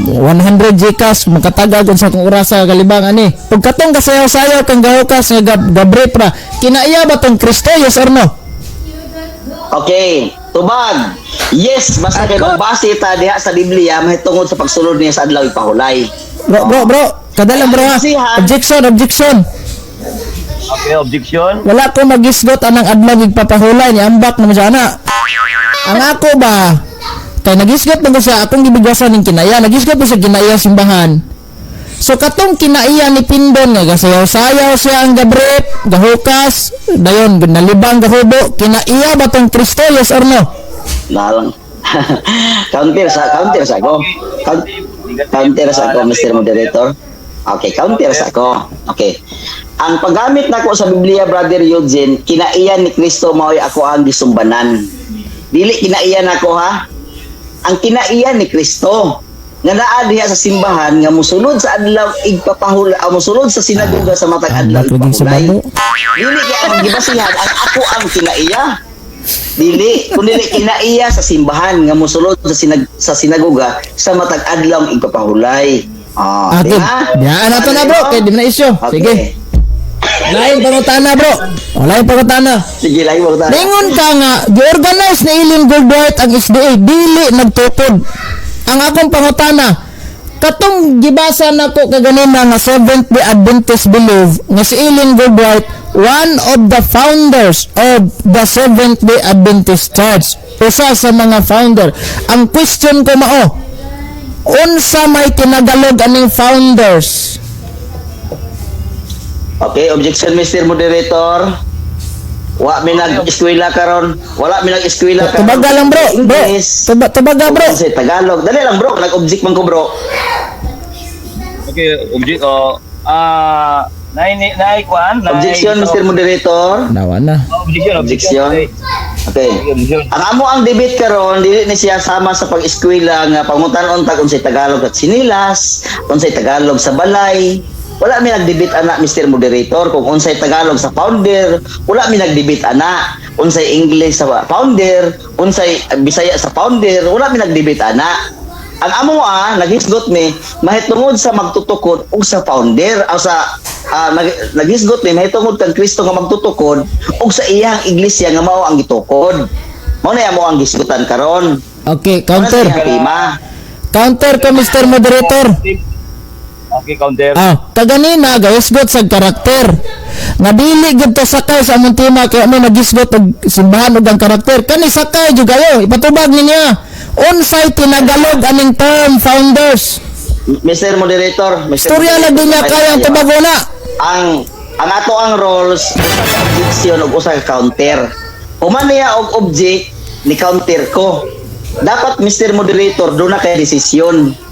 100 Gcash makatagag sa kung orasa kalibang ani. Pag katong kasayaw-sayaw kang gahukas nga gabre pra kinaiya ba tong Kristo, yes or no? Okay, Tubag. Yes, basta kay magbase ta diha sa Biblia mahitungod sa pagsulod niya sa adlaw ipahulay. Bro, kada lang bro ha. Objection. Okay, objection. Wala ko magisgot anang adlaw igpapahulay ni ambak naman siya ana. Ang ako ba kay nagisgot man ko siya akong gibigasan ning kinaya, nagisgot ko sa kinaya simbahan. So katong kinaiya ni Pindon nga gasayaw-sayaw siya ang gabrip, gahukas, dayon nalibang gahubo, kinaiya ba tong Kristo yes or no? Lalang. counter sa ko. Counter sa ko, Mr. Moderator. Okay, counter sa ko. Okay. Ang paggamit nako sa Biblia, Brother Eugene, kinaiyan ni Kristo mao'y ako ang gisumbanan. Dili kinaiyan nako ha. Ang kinaiyan ni Kristo nga naa diha sa simbahan nga mosulod sa adlaw igpapahula, mosulod sa sinagoga sa matag adlaw igpahulay. Dili kaya ang gibasihan ang ako ang kinaiya. Dili, kundi kinaiya sa simbahan nga mosulod sa sinagoga sa matag adlaw igpapahulay. Okay. Diyan na to na bro, kay di na isyo. Sige. Lain pangutana bro. Lain pangutana. Sige, lain pangutana. Lingon ka nga, gi-organize na Eileen Goldbright ang SDA, dili nagtukod. Ang akong pangutana, katong gibasa nako kaganina nga Seventh-day Adventist believe nga si Eileen Goldbright, one of the founders of the Seventh-day Adventist Church. Usa sa mga founder. Ang question ko mao, unsa may tinagalog aning founders? Okay, objection Mr. Moderator. Wa mi nag-eskwela karon. Wala mi nag-eskwela karon. Tubaga lang bro. Tubaga bro. Sa Tagalog. Dali lang bro, nag-object man ko bro. Okay, Objection Mr. Moderator. Nawa na. Objection. Okay. Ang amo ang debate karon dili ni siya sama sa pag-eskwela nga pangutan-on tag unsay Tagalog at sinilas, unsay Tagalog sa balay. Wala mi nagdebate ana Mr. Moderator kung unsay Tagalog sa founder, wala mi nagdebate ana unsay English sa founder, unsay Bisaya sa founder, wala mi nagdebate ana. Ang amo naghisgot mi mahitungod sa magtutukod ug sa founder o sa naghisgot mi mahitungod kang Kristo nga magtutukod ug sa iyang iglesia nga mao ang gitukod. Mao na amo ang gisgutan karon. Okay, counter. Counter ko Mr. Moderator. Okay, counter. Kaganina gahisgot sa karakter. Nga dili gid to sakay sa among tema kaya may nagisgot og simbahan og ang karakter. Kani sakay jud kayo, ipatubag niya. Unsay tinagalog aning term founders? Mr. Moderator, Storya lang din niya kaya ang tubagona. Ang ato ang roles usa ka objection ug usa ka counter. Human niya og object ni counter ko. Dapat Mr. Moderator do na kay desisyon.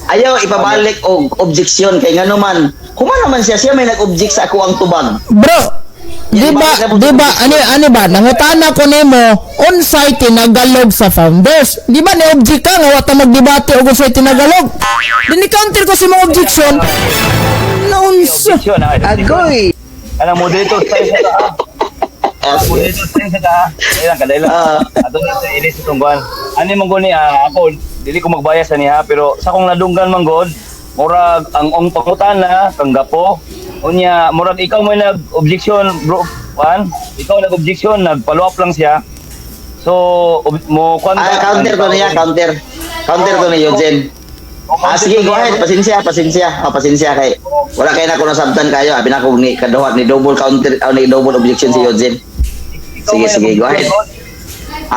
Ayaw ipabalik og objection kay ngano man. Human naman siya may nag-object sa ako ang tubag. Bro, di ba ani ba nangutana ko nimo unsay tinagalog sa founders? Di ba ni object ka nga wata magdebate og unsay tinagalog? Dini counter ko si mga objection. Naunsa? Agoy! Alam mo dito tayo sa Kadai lang. Ato na sa ilis itong buwan. Ano mong guni ako, dili ko magbayas niya pero sa kong nadunggan manggod, murag ang pangutana kang gapo. Unya murag ikaw mo nag-objection bro, Juan. Ikaw nag-objection, nag-follow up lang siya. So mo counter to niya, counter. Counter to ni Eugene. Sige, go ahead. Pasensya kay. Wala kay na ko nasabtan kayo. Abi na ko ni kaduhat ni double counter ni double objection si Eugene. Sige, go ahead.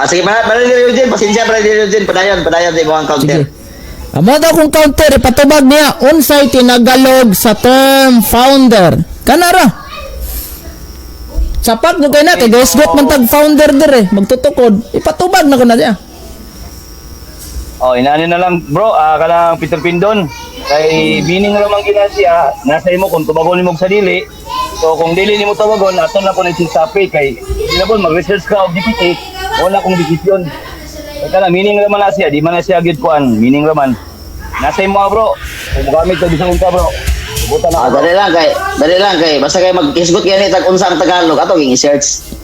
Sige, para ni Eugene, pasensya para ni Eugene, padayon sa imong counter. Amo daw kung counter ipatubag niya unsay tinagalog sa term founder. Kanara. Sapat mo kay na kay gasgot man tag founder dire, magtutukod. Ipatubag na ko na diya. Inaano na lang bro, kanang Peter Pindon. Kay bining ramang ginasya, nasa imo kung tubagon mo sa dili. So kung dili nimo tubagon, aton na ko na sisapi kay dinabon mag-research ka og DPT, wala kong desisyon. Kay kana meaning raman na siya, di man na siya gid kuan, meaning raman. Nasa imo bro. Kung gamit sa bisang ka bro. Buta na. Dali lang kay. Basta kay mag-isgot kay ni tag unsa ang Tagalog ato ging i-search.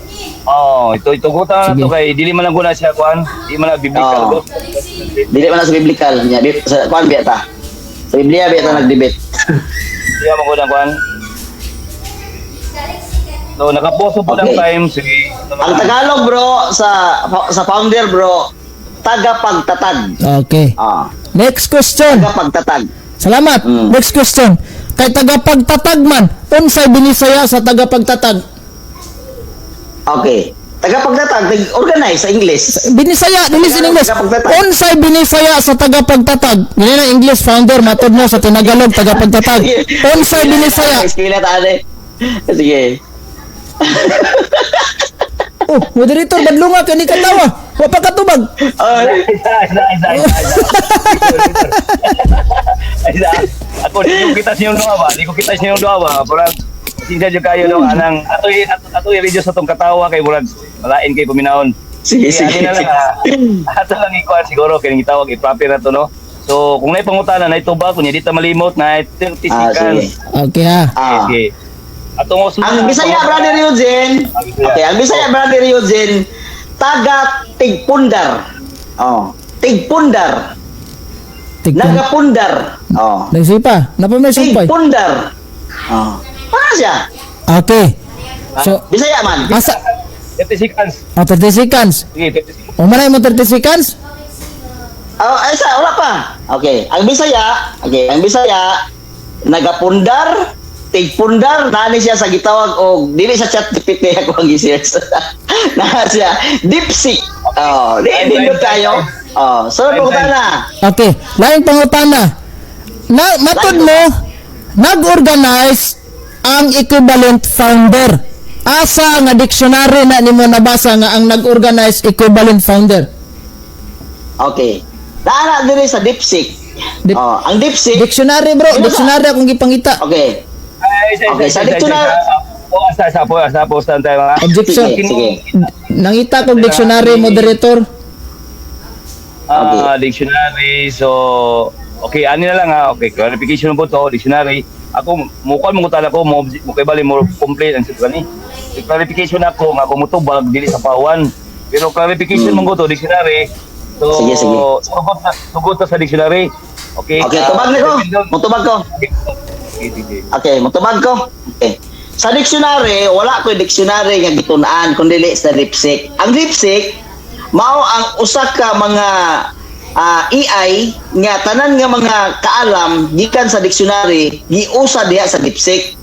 Ito guta na to kay dili man lang guna siya kuan, di man na biblical. Dili man na sa biblical nya, sa kuan biya ta. Sa Biblia biya ta nag-debate. Di man guna kuan. So nakaposo po ng time, sige. Ang Tagalog bro sa founder bro, tagapagtatag. Okay. Ah, Next question. tagapagtatag. Salamat. Next question. Kay tagapagtatag man, unsay binisaya sa tagapagtatag? Okay. Tagapagtatag, organize sa English. Binisaya, dili sa English. Tagapagtatag. Unsay binisaya sa tagapagtatag? Ganyan ang English founder, matod mo sa Tinagalog tagapagtatag. Unsay binisaya? Iskila taade. Sige. Oh, moderator, badlunga kani katawa. Wa pa katubag. Isa. Ako di ko kita siyong doa ba? Di ko kita siyong doa ba? Parang sinsa jud kayo no anang ato i-radio sa tong katawa kay murag malain kay paminaon. Sige, Kaya sige. ano na lang, ato lang ikuan siguro kay gitawag i-proper na to no. So kung nay pangutana na itubag kunya di ta malimot na 30 Sige. seconds. Okay ha. Ah. Sige. Atong Ang Bisaya brother Eugene. Okay, ang Bisaya brother Eugene, taga tigpundar. Oh, tigpundar. Tigpon. Nagapundar. Oh. Nagsipa. Napa may sumpay. Tigpundar. Oh. Para siya. Okay. So, Bisaya man. asa 30 seconds. 30 seconds. Sige, 30 seconds. Umanay mo 30 seconds? Oh, isa, wala pa. Okay, ang Bisaya, nagapundar, tigpundar, nani siya sa gitawag o dili sa chat GPT ako ang gisiyas. Na siya, dipsik. Oh, di tayo. Oh, so na. Okay. Laing pangutana. Matod mo, nag-organize ang equivalent founder. Asa nga dictionary na nimo nabasa nga ang nag-organize equivalent founder? Okay. Naana diri sa dipsik. Dip- Oh, ang dipsik. Dictionary bro, Ano dictionary akong gipangita. Okay. Okay, sa Isa. dictionary. Asa po stand tayo mga. Objection. Sige, sige. Nangita kong dictionary, moderator. Dictionary. So, okay, ani na lang ha. Okay, clarification po to, dictionary. Ako, mukha mo tala ko, mo kay bali mo complete ang sitwa ni. Clarification ako, nga ako mutubag, dili sa pawan. Pero clarification mo ko to, dictionary. So, Sige, sige. Sugot na sa dictionary. Okay. Okay, tubag na ko. Mutubag ko. Sige. Okay, mutubag ko. Okay. Sa dictionary, wala ko dictionary nga gitunaan kundi sa dipsik. Ang dipsik mao ang usa ka mga AI nga tanan nga mga kaalam gikan sa dictionary giusa diha sa dipsik.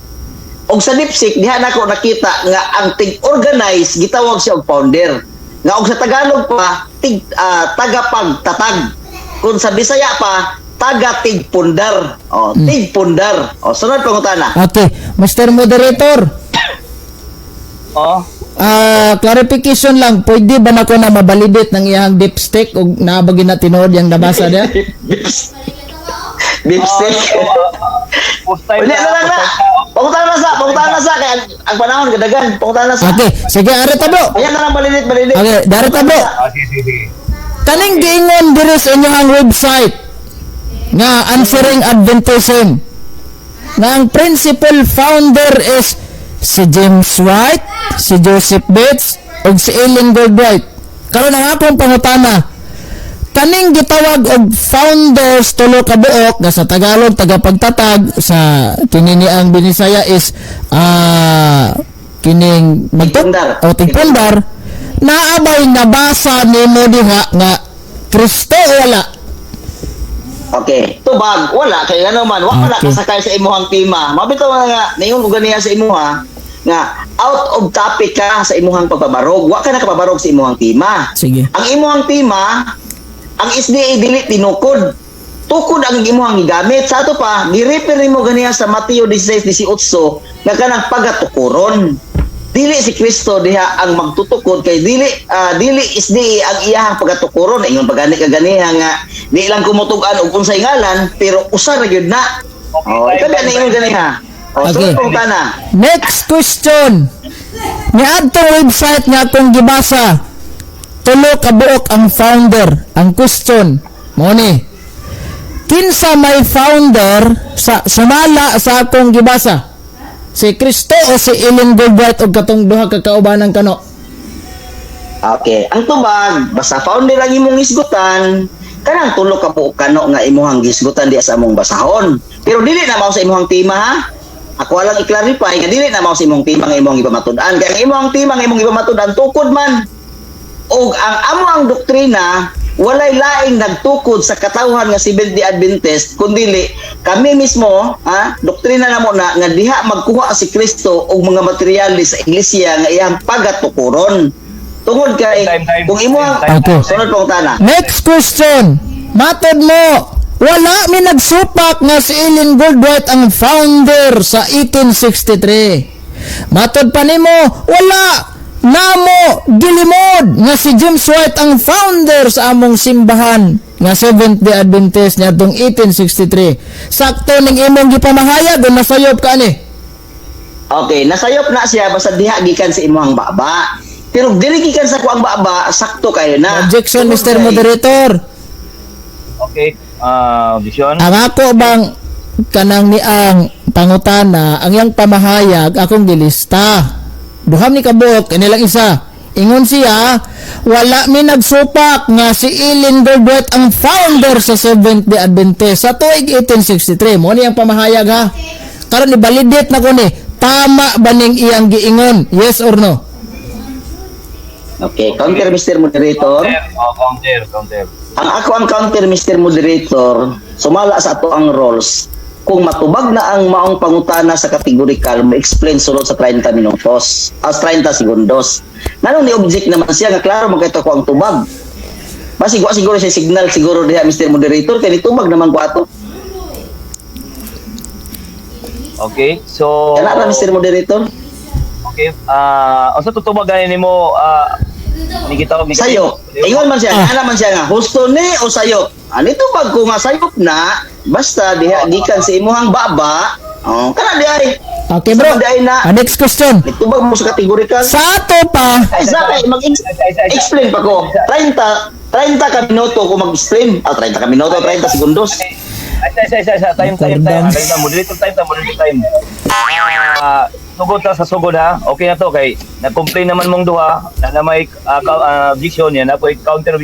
Og sa dipsik diha nako nakita nga ang tig-organize gitawag siya og founder. Nga og sa Tagalog pa tagapagtatag. Kung sa Bisaya pa taga tigpundar. Oh, tigpundar. Oh, sunod pangutana. Okay, Mr. Moderator. Oh. Clarification lang, pwede ba na ko na mabalidate ng iyang dipstick o naabagin na tinood yung nabasa niya? Dipstick. Ulit na lang na. Pangutana na sa kaya ang panahon kadagan. Pangutana na sa. Okay, sige, are tabo. Ayan na lang balinit. Okay, dari tabo. Sige. Kaning giingon diri sa inyong website nga Answering Adventism na ang principal founder is si James White, si Joseph Bates, ug si Ellen Goldbright. Karon ang akong pangutana, kaning gitawag og founders tulo ka buok nga sa Tagalog tagapagtatag sa kini ni ang binisaya is kining Tigpundar. tigpundar naabay nabasa nimo diha nga Kristo o wala? Okay. Tubag. Wala. Kaya ano man. Wala Okay. kasakay sa imuhang tema. Mabitaw na nga. Naingon ko ganiya sa imuha nga out of topic ka sa imuhang pagbabarog. Wa ka na kapabarog sa imuhang tema. Sige. Ang imuhang tema, ang SDA dili tinukod. Tukod ang imuhang gigamit. Sa ato pa, gi-refer mo ganiya sa Mateo 16:18 nga kanang pagatukuron. Dili si Kristo diha ang magtutukod kay dili SDA ang iyahang pagatukuron. Ingon pagani kaganiha nga di lang kumutugan og unsay ngalan pero usa ra gyud na. Oh, ikaw na ingon ganiha. Oh, Okay. so pangutana. Next question. Niadtong website nga akong gibasa. Tulo ka buok ang founder. Ang question mo ni. Kinsa may founder sa sumala sa akong gibasa? Si Kristo o si Ellen Goldbright o katong duha ka kaubanan kano? Okay, ang tubag basta founder ang imong isgutan. Kanang tulo ka buok kano nga imuhang gisgutan diha sa among basahon. Pero dili na mao sa imuhang tema ha. ako lang i-clarify nga dili na mao sa imong timang imong ipamatud-an. Kaya ang imong timang imong ipamatud-an tukod man. Og ang amo ang doktrina walay laing nagtukod sa katawhan nga Seventh-day Adventist kundi kami mismo doktrina namo na nga diha magkuha si Kristo og mga materyales sa iglesia nga iyang pagatukuron. Tungod kay Time. kung imo ang Okay. sunod pong tana. Next question. Matod mo, wala mi nagsupak nga si Ellen Goldwhite ang founder sa 1863. Matod pa nimo, wala namo gilimod nga si James White ang founder sa among simbahan nga Seventh-day Adventist niadtong 1863. Sakto ning imong gipamahayag o nasayop ka ni? Okay, nasayop na siya basta diha gikan sa imong baba. Pero dili gikan sa kuang baba, sakto kayo na. Objection, Mr. Moderator. Okay. Vision. Ang ako bang kanang ni ang pangutana, ang yang pamahayag akong gilista. Duham ni kabuk, kanilang isa. Ingon siya, wala mi nagsupak nga si Ellen Goldwhite ang founder sa Seventh-day Adventist sa tuig 1863. Mo ni ang pamahayag ha. Karon ni validate na ko ni. Tama ba ning iyang giingon? Yes or no? Okay, counter Mr. Moderator. Counter. Ang counter Mr. Moderator, sumala sa ato ang rules. Kung matubag na ang maong pangutana sa kategorikal, ma-explain sulod sa 30 minutos, 30 segundos. Nanong ni-object naman siya, nga klaro magkita ko ang tubag. Siguro siya signal, siguro diha Mr. Moderator, kaya nitubag naman ko ato. Okay, so... Yan na Mr. Moderator. Okay, sa tutubag ganin nimo, nikita ko... Sayop. Ingon man siya, ana man siya nga, husto ni o sayop? Anito bag ko nga sayop na, basta diha gikan sa imuhang baba, kana di ay. Okay bro, Di ay na, next question. nitubag mo sa kategorikal. Sa ato pa, Ay, sakay, mag-explain pa ko. 30 ka minuto ko mag-explain. 30 ka minuto, 30 segundos. Time. Moderator time. Sugod ta sa sugod ha. Okay na to kay nag-complain naman mong duha na may objection yan. Ako counter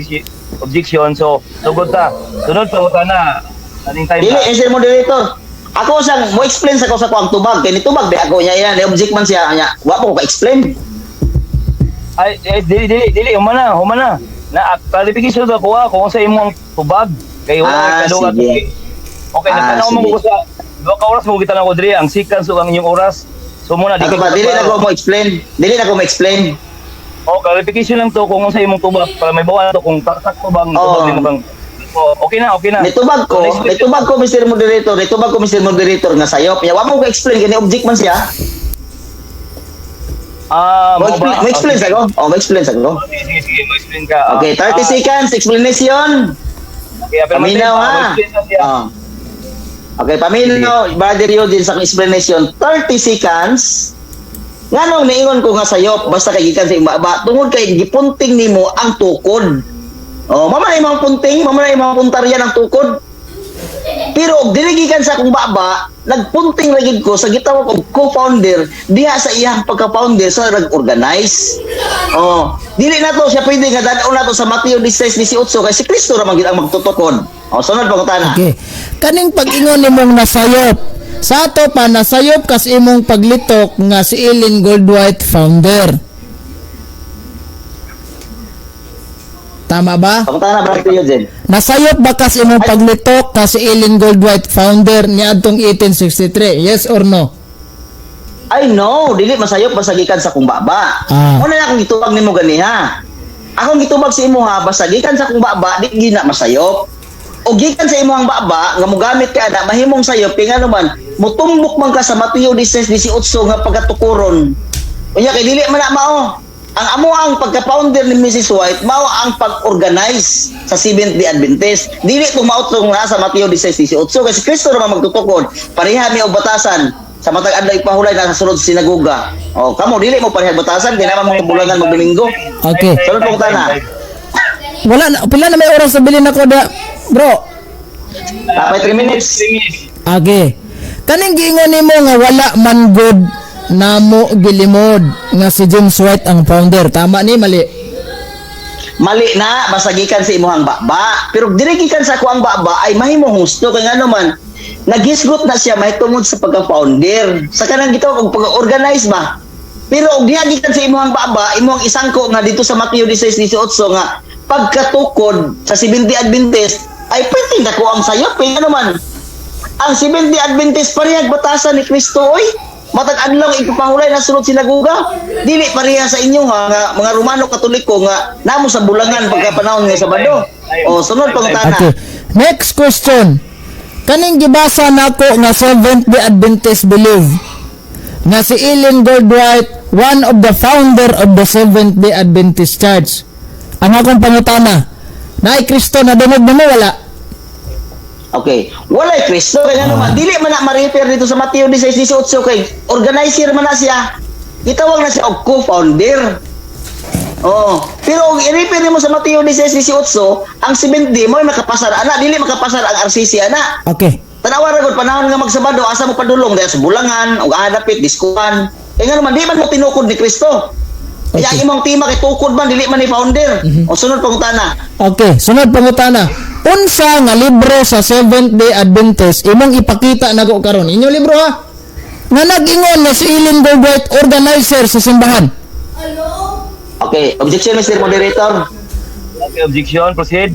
objection. So sugod ta. Sunod pa uta na. Aning time Dili, na. Mr. Moderator. Ako sang mo explain sa ko sa kuang tubag. Kaya nitubag, di ako niya yan. Object man siya. Wa po ko ka-explain. Ay, dili. Humana. Na clarification to ko kung sa imong tubag. Kay wala kalugat. sige. Okay, nagtanaw mo sige. ko sa 2 ka oras mo kita na ko diri ang sequence ug ang inyong oras. So muna Ako pa, dili na ko mo explain. Oh, clarification lang to kung sa imong tubag para may bawa to kung sakto bang Oo. tubag nimo bang. Oh, okay na. Nitubag ko, Mr. Moderator, nga sayop. Wa mo ko explain, kaya object man siya. Mo explain sa ko. Sige, mo explain ka. Okay, 30 seconds, explanation. Okay, Paminaw ha. Okay, paminaw, Brother Eugene sa explanation. 30 seconds. Nganong niingon ko nga sayop, basta kay gikan sa imbaba, tungod kay gipunting nimo ang tukod. Mama na imong punting, mama na imong puntaryan ang tukod. Pero og dili gikan sa akong baba, nagpunting ra gid ko sa gitawag og co-founder diha sa iyang pagka-founder sa nag-organize. Dili na to siya pwede nga dadaon na to sa Mateo 16:18 kay si Kristo ra man gid ang magtutukod. Sunod pangutana. okay. Kaning pag-ingon nimong nasayop. Sa ato pa nasayop kas imong paglitok nga si Ellen Goldwhite founder. Tama ba? Pangutana Brother Eugene. Nasayop ba kas imong paglitok nga si Ellen Goldwhite founder niadtong 1863? Yes or no? Ay no, dili masayop basta gikan sa akong baba. Una na akong gitubag nimo ganiha. Akong gitubag sa imo ha, basta gikan sa akong baba, di gina masayop. O gikan sa imong baba nga mogamit ka na mahimong sayop kay ngano man mutumbok man ka sa Mateo 16:18 nga pagkatukuron. Unya kay dili man na mao. Ang amo ang pagka-founder ni Mrs. White mao ang pag-organize sa Seventh-day Adventist. Dili to mautong na sa Mateo 16:18 kasi Kristo ra man magtutukod. Pareha mi og batasan sa matag adlaw ipahulay na sa sulod sa sinagoga. Kamo dili mo pareha batasan kay naman mo bulangan mag-Domingo. Okay. Sunod po na. Wala na, pila na may oras sa bilin ako da, bro. Tapay 3 minutes. Okay. Kaning giingon nimo nga wala man good namo gilimod nga si James White ang founder. Tama ni mali? Mali na basta gikan sa imuhang baba. Pero dili gikan sa ako ang baba ay mahimong husto kay ngano man naghisgot na siya mahitungod sa pagka-founder. Sa kanang gitawag og pag-organize ba. Pero og diha gikan sa imong baba, imong isangko nga dito sa Mateo 16:18 nga pagkatukod sa 70 Adventist ay pwede na ko ang sayop ano man. Ang 70 Adventist parehag batasan ni Kristo oy. Matag adlaw ipapahulay na sunod sinaguga. Dili pareha sa inyo nga mga Romano Katoliko nga namo sa bulangan pagkapanahon nga Sabado. O sunod pangutana. Okay. Next question. Kaning gibasa nako nga Seventh-day Adventist believe nga si Ellen Goldwhite, one of the founder of the Seventh-day Adventist Church. Ang akong pangutana, naay Kristo na dungog mo wala? Okay. Walay Kristo kaya naman dili man na ma-refer dito sa Mateo 16:18 kay organizer man na siya. Gitawag na siya og co-founder. Oh, pero og i-refer mo sa Mateo 16:18, ang 70 mo makapasar ana dili makapasar ang RCC ana. Okay. Tanawa ra gud panahon nga magsabado asa mo padulong dahil sa bulangan og adapit diskuan. Kaya nga naman di man mo tinukod ni Kristo. Kaya Okay. imong tima kay tukod man dili man ni founder. O sunod pangutana. Okay, sunod pangutana. Unsa nga libro sa Seventh-day Adventist imong ipakita nako karon? Inyo libro ha? Nga nag-ingon na si Ellen Goldwhite organizer sa simbahan. Okay, objection Mr. Moderator. Okay, objection, proceed.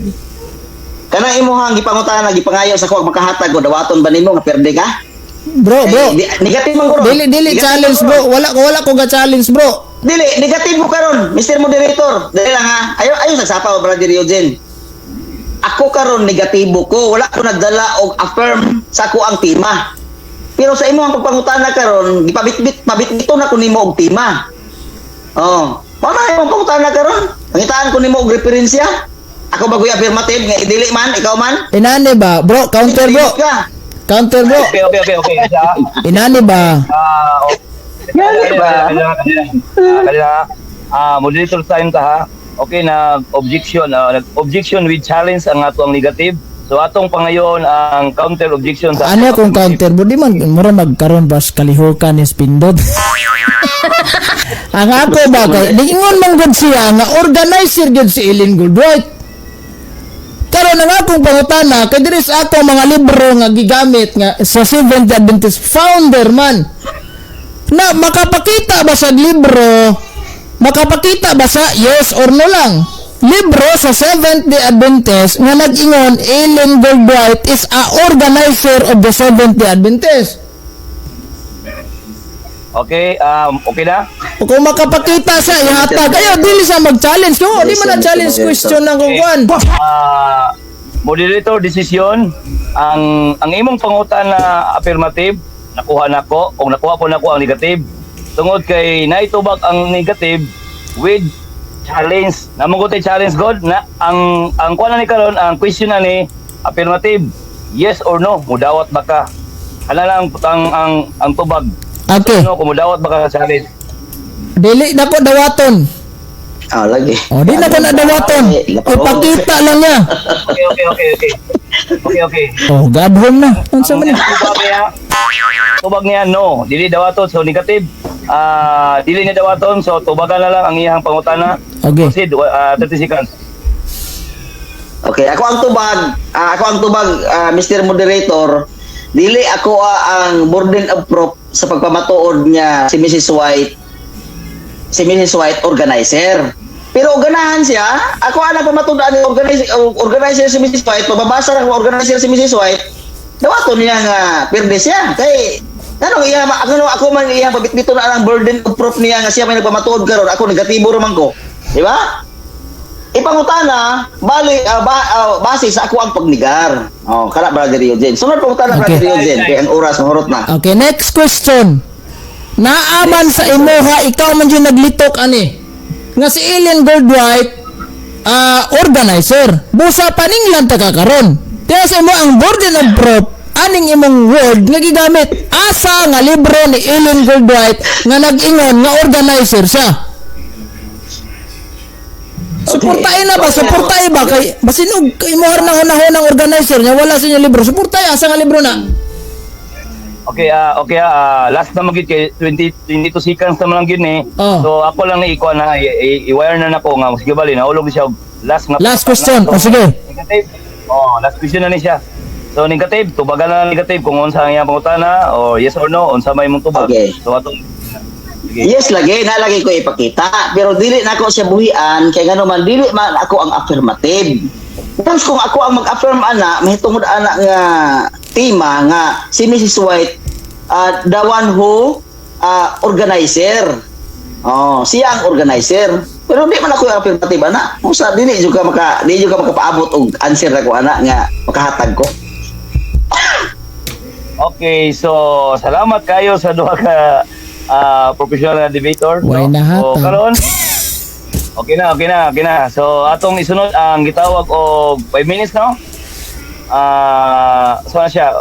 Kana imong gipangutana gipangayo sa kuwag makahatag o dawaton ba nimo nga perde ka? Bro, bro. Negative man ko. Dili Negative challenge man ko. bro. Wala ko ga challenge bro. Dili, negative mo karon, Mr. Moderator. Dali lang ha. Ayo sa sapa Brother Eugene. Ako karon negatibo ko, wala ko nagdala og affirm sa ako ang tema. Pero sa imo ang pagpangutana karon, pabitbito na ko nimo og tema. Oh, mao na imong pangutana karon. Pangitaan ko nimo og referensya. Ako bagoy affirmative nga dili man, ikaw man. Inani ba? Bro, counter bro. Ka. Counter bro. Okay. Inani ba? Kanina, moderator sign ka ha. Okay, objection with challenge ang ato ang negative. So atong pangayon ang counter objection sa Ano kung counter bro? Di man mura magkaroon bas kalihukan is pindot. Ang ako ba kay ingon man gud siya nga organizer gud si Ellen Goldwhite. Karon ang akong pangutana kay diri sa ako mga libro nga gigamit nga sa Seventh-day Adventist founder man. Na makapakita ba sa libro? Makapakita ba sa yes or no lang? Libro sa Seventh-day Adventist nga nag-ingon Ellen Goldwhite is a organizer of the Seventh-day Adventist. Okay, okay na? O kung makapakita siya, ihatag. Ayaw, dili siya mag-challenge. No, di man na-challenge question ng kukuan. Moderator decision ang imong pangutan na affirmative nakuha nako o nakuha ko nako ang negative tungod kay naitubag ang negative with challenge namong ko challenge god na ang kuan ni karon ang question na ni affirmative yes or no mudawat ba ka ana lang ang tubag Okay. no kung mudawat ba ka sa challenge Dili na ko dawaton. Lagi. O, di na ko na dawaton. Ipakita lang niya. okay O, gabhom na. Unsa man ni? Tubag niya no dili dawaton so negative dili niya dawaton so tubagan na lang ang iyang pangutana. Okay. Proceed 30 seconds. Okay, ako ang tubag, Mr. Moderator. Dili ako ang burden of proof sa pagpamatuod niya si Mrs. White organizer. Pero ganahan siya, ako ang pamatuod ang organizer si Mrs. White, pababasa ng organizer si Mrs. White. Dawaton niya nga perde siya. Kay ako man iya pabitbito na ang burden of proof niya nga siya may nagpamatuod karon, ako negatibo raman ko. Di ba? Ipangutana, base sa ako ang pagnigar. Oh, kana Brother Eugene. Sunod pangutana Okay. Brother Eugene, kay ang oras mahurot na. Okay, next question. Naaman sa imuha, ikaw man yung naglitok ani. Nga si Ellen Goldwhite, organizer. Busa paning lang kakaron. Kaya sa imo ang burden of proof, aning imong word nga gigamit. Asa nga libro ni Ellen Goldwhite nga nag-ingon nga organizer siya. Suportahin na ba? Suportahin ba? Kay, basinog, imuhar na hunahon ng organizer niya, wala sa inyo libro. Suportahin, asa nga libro na? Okay, last na magit kay 22 seconds naman lang yun eh. Oh. So ako lang ikuha na i-wire na nako nga sige bali naulog siya og last na Last question. O sige. Negative. Last question na ni siya. So negative, tubagan na negative kung unsa ang iyang pangutana o yes or no, unsa may mong tubag. Okay. So atong Yes, nalagi ko ipakita. Pero dili na ako siya buhian, kaya nga naman, dili man ako ang affirmative. Tapos kung ako ang mag-affirm ana, mahitungod ana nga tema nga si Mrs. White, the one who organizer. Oh, siya ang organizer. Pero di man ako yung affirmative ana. Usa dili juga makapaabot og answer ako ana nga makahatag ko. Okay, so salamat kayo sa duha ka professional debater. Why no? nahatag? So karon okay na. So atong isunod ang gitawag og 5 minutes no? So na siya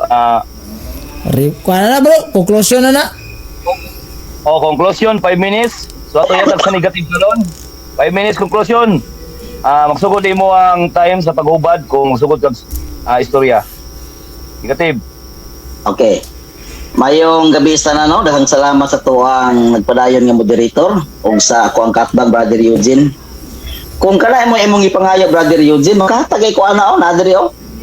Kuha na bro, conclusion na na. conclusion 5 minutes. So ato yatag sa negative karon. 5 minutes conclusion. Magsugod mo ang time sa paghubad kung magsugod kag istorya. Negative. Okay. Mayong gabi sa no, daghang salamat sa tuang nagpadayon nga moderator ug sa ako ang katbang Brother Eugene. Kung kana imong ipangayag Brother Eugene, makahatagay ko ana na diri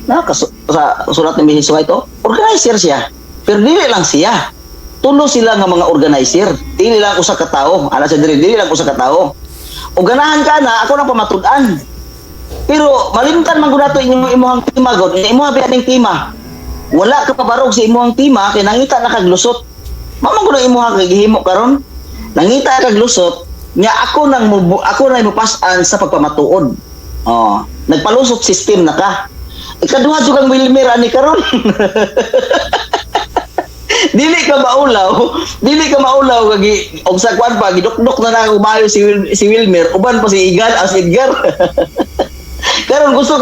na sa sulat ni Mrs. White organizer siya. Pero dili lang siya. Tulo sila nga mga organizer. Dili lang usa ka tawo. Ana sa dili lang usa ka tawo. Ug ganahan kana ako nang pamatud-an. Pero malimtan man gud nato imong tima god, imong biyaning tima. Wala ka pabarog sa imong tima kay nangita na kag lusot. Mamo gud imong gihimo karon. Nangita kag lusot nya ako nang mupas-an sa pagpamatuod. Oh, nagpalusot system na ka. Ikaduha jud kang Wilmer ani karon. Dili ka maulaw kagi og sa kwan pa gidukdok na nang umayo si Wilmer, uban pa si Edgar. Karon gusto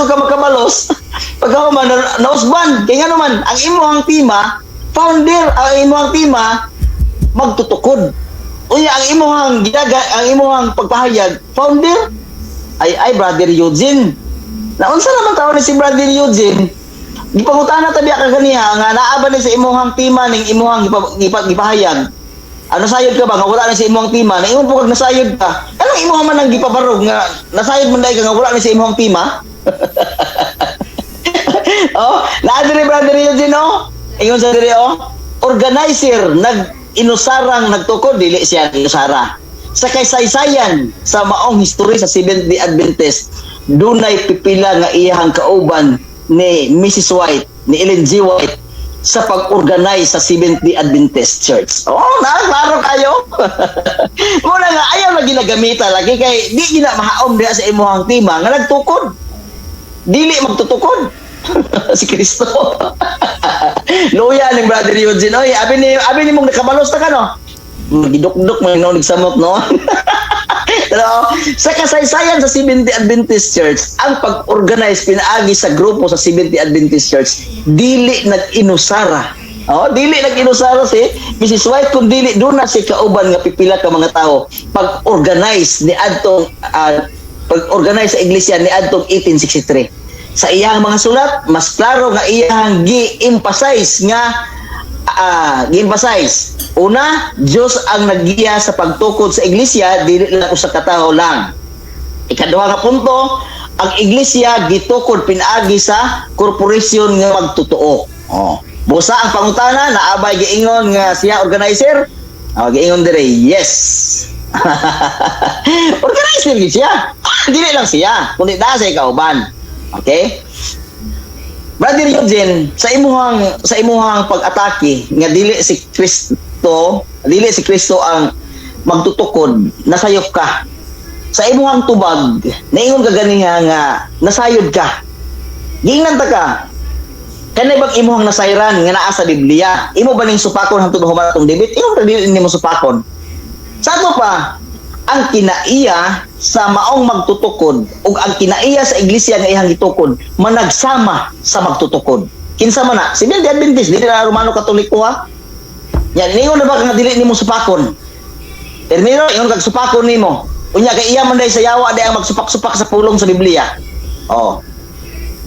ka makabalos. Pagkahuman nausban, kaya nga naman, ang imuhang tima, founder, ang imuhang tima, magtutukod. Unya, ang imuhang pagpahayag, founder, ay Brother Eugene. Naunsa naman tao ni si Brother Eugene? Gipangutana tabi ka ganiha, nga naaba ni sa imuhang tima, ning imuhang gipahayag. Ano sayod ka ba? Nga wala na sa imuhang tima, na imong pugag nasayod ka. Anong imuhang man ang gipabarog, nga nasayod man dahil ka nga wala na sa imuhang tima? Naadiri Brother Eugene, ingon sa diri, organizer, inusarang nagtukod, dili siya inusara. Sa kaysaysayan, sa maong history sa Seventh-day Adventist, dunay pipila nga iyahang kauban ni Mrs. White, ni Ellen G. White, sa pag-organize sa Seventh-day Adventist Church. Klaro kayo. Muna nga, ayaw na ginagamita lagi, kay di ginamahaom diha sa imuhang tima, nga nagtukod. Dili magtutukod. Si Kristo. Luya ni Brother Eugene. Oy, abi ni mong nakabalos ta ka no. Gidukduk mo no nagsamot no. Pero sa kasaysayan sa Seventh-day Adventist Church, ang pag-organize pinaagi sa grupo sa Seventh-day Adventist Church, dili nag-inusara. Dili nag-inusara si Mrs. White kung dili doon na si kauban nga pipila ka mga tao pag-organize ni adtong pag-organize sa iglesia ni adtong 1863. Sa iyang mga sulat, mas klaro nga iyang gi-emphasize nga una, Diyos ang naggiya sa pagtukod sa iglesia, dili lang usa ka tawo lang. Ikaduha nga punto, ang iglesia gitukod pinaagi sa korporasyon nga magtotoo. Busa ang pangutana, naabay giingon nga siya organizer. Giingon dire, yes. Organizer gid siya. Dili lang siya, kundi da sa kauban. Okay? Brother Eugene, sa imuhang pag-atake nga dili si Kristo ang magtutukod, nasayop ka. Sa imuhang tubag, naingon ka ganiha nga nasayod ka. Giingnan ta ka. Kanay bang imuhang nasayran nga naa sa Biblia? Imo ba ning supakon hangtod human atong debate? Imo ra dili nimo supakon. Sa ato pa, ang kinaiya sa maong magtutukod ug ang kinaiya sa iglesia nga ihang gitukod managsama sa magtutukod. Kinsa man na? Seventh-day Adventist, dili na Romano Katoliko ha. Yan, ningon na ba nga dili nimo supakon? Termino, ingon kag supakon nimo. Unya kay iya man day sa yawa day ang magsupak-supak sa pulong sa Biblia.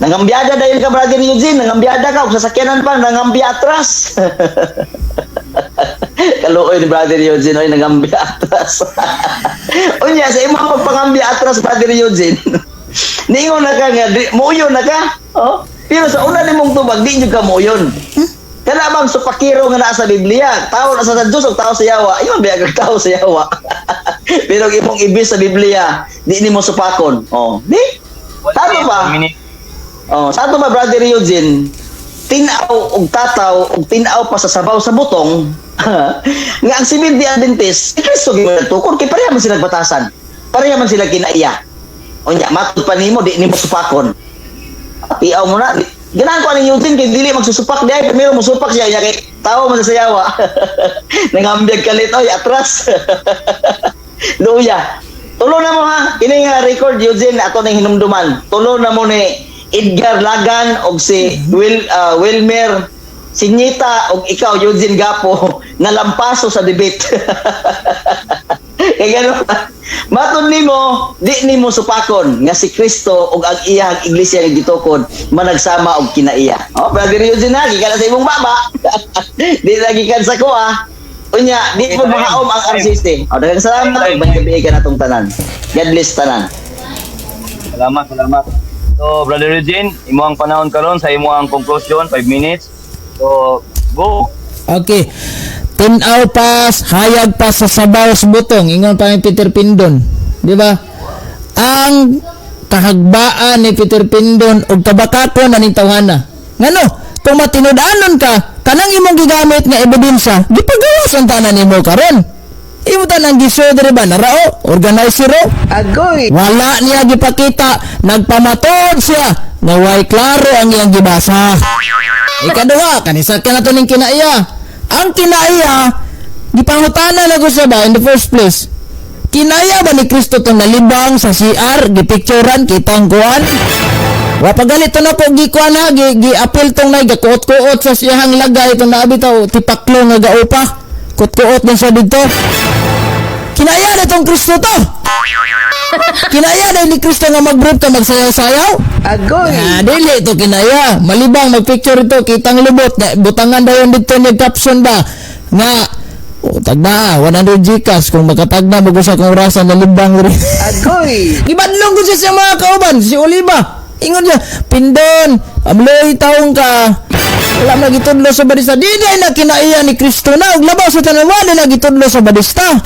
Nangambiyada dayon ka Brother Eugene, nangambiyada ka ug sasakyanan pa nangambiya atras. Kaluoy ni Brother Eugene, oy nangambiya atras. Unya sa imong pagpangambiya atras Brother Eugene. Ningon na ka nga muuyo na ka. Pero sa una nimong tubag, di nyo ka mo yun. Kana bang supakiro nga naa sa Biblia, tao na sa Diyos o tao sa yawa, iyon ba ang tao sa yawa. Pero ang imong ibis sa Biblia, di nimo supakon. Oh, di? Tama ba? Oh, sa ato ba, Brother Eugene, tinaw og tataw og tinaw pa sa sabaw sa butong, nga ang Seventh Day Adventist, si Kristo gitukod kay pareha man sila batasan. Pareha man sila kinaiya. Unya matud pa nimo di nimo supakon. Piaw mo na. Ganahan ko ani Eugene kay dili magsusupak diay, pero mo supak siya kay tao man sa sayawa. Nangambiyag kalit oy atras. Luya. Tulo na mo ha. Kini nga record Eugene ato ning hinumduman. Tulo na mo ni Edgar Lagan og si Wilmer Sinyita og ikaw Eugene Gapo nalampaso sa debate. Kaya gano, matun nimo, di nimo supakon nga si Kristo og ang iyang iglesia nga gitukod managsama og kinaiya. Oh, Brother Eugene lagi kana sa imong baba. Di lagi kan sa kuha. Unya, di mo mahaom ang RCC. Oh, daghang salamat ug magkabiay ka natong tanan. God bless tanan. Salamat. So, Brother Eugene, imo ang panahon karon sa imo ang conclusion, 5 minutes. So, go. Okay. Tinaw pas, hayag pa sa sabaw sa butong, ingon pa ni Peter Pindon. Di ba? Ang kahagbaan ni Peter Pindon og kabakakon na ning tawhana. Ngano? Kung matinud-anon ka, kanang imong gigamit nga ebidensya, gipagawas ang tanan nimo karon. Imo tanang gisod diri ba narao, organizer ro? Agoy! Wala niya gipakita, nagpamatod siya nga way klaro ang iyang gibasa. Ikaduha, kanisa ka na to ning kinaiya. Ang kinaiya, gipangutana na ko siya ba in the first place? Kinaya ba ni Kristo itong nalibang sa CR, gipicturan, kitang kuhan? Wapagalit na ko, gikuhan ha, gi-apil tong na, gakuot-kuot sa siyahang lagay, itong naabitaw, tipaklo nga gaupa, kuot-kuot din siya dito. Kinaya na itong Kristo to! Kinaya na ni Kristo nga mag-brief ka, magsayaw-sayaw? Agoy! Dili ito kinaya. Malibang mag-picture ito, kitang lubot. Butangan daw yung dito niya caption ba? Nga, tagna, 100 Gcash kung makatagna, mag-usa kong orasan na libang rin. Agoy! Ibadlong ko siya sa mga kauban, si Oliva. Ingon niya, Pindon, amloy taong ka. Wala na gitudlo sa badista. Di na kinaiya ni Kristo na. Ug labaw sa tanan, wala na gitudlo sa badista.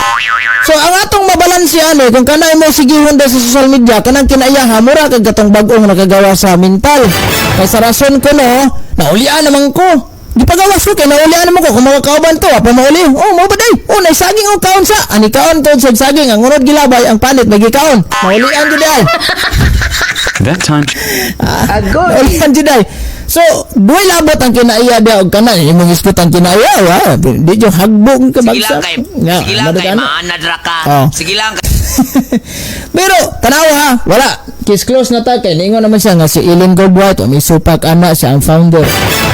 So, ang atong mabalansi ano, kung kanay mo sigihon sa social media, kanang kinaiya, hamura kag katong bag-ong nakagawa sa mental. Kaya sa rason ko no, naulian naman ko. Gipagawas ko kay naulian naman ko kung mga kauban ko, apa mauli. Oh, mo ba day? Oh, naisaging og kaon sa. Ani kaon to sa saging, ang unod gilabay, ang panit lagi kaon. Naulian jud ay. That time. Agoy! Naulian jud ay. So, duay labot ang kinaiya dia og kanan imong iskot ang kinaiya wa. Di jo hagbog ka bagsa. Sige lang kay maanad ra ka. Oh. Sige lang kay Pero tanaw ha, wala. Case close na ta kay ningon naman siya nga si Ellen Goldwhite o may supak ana siya ang founder.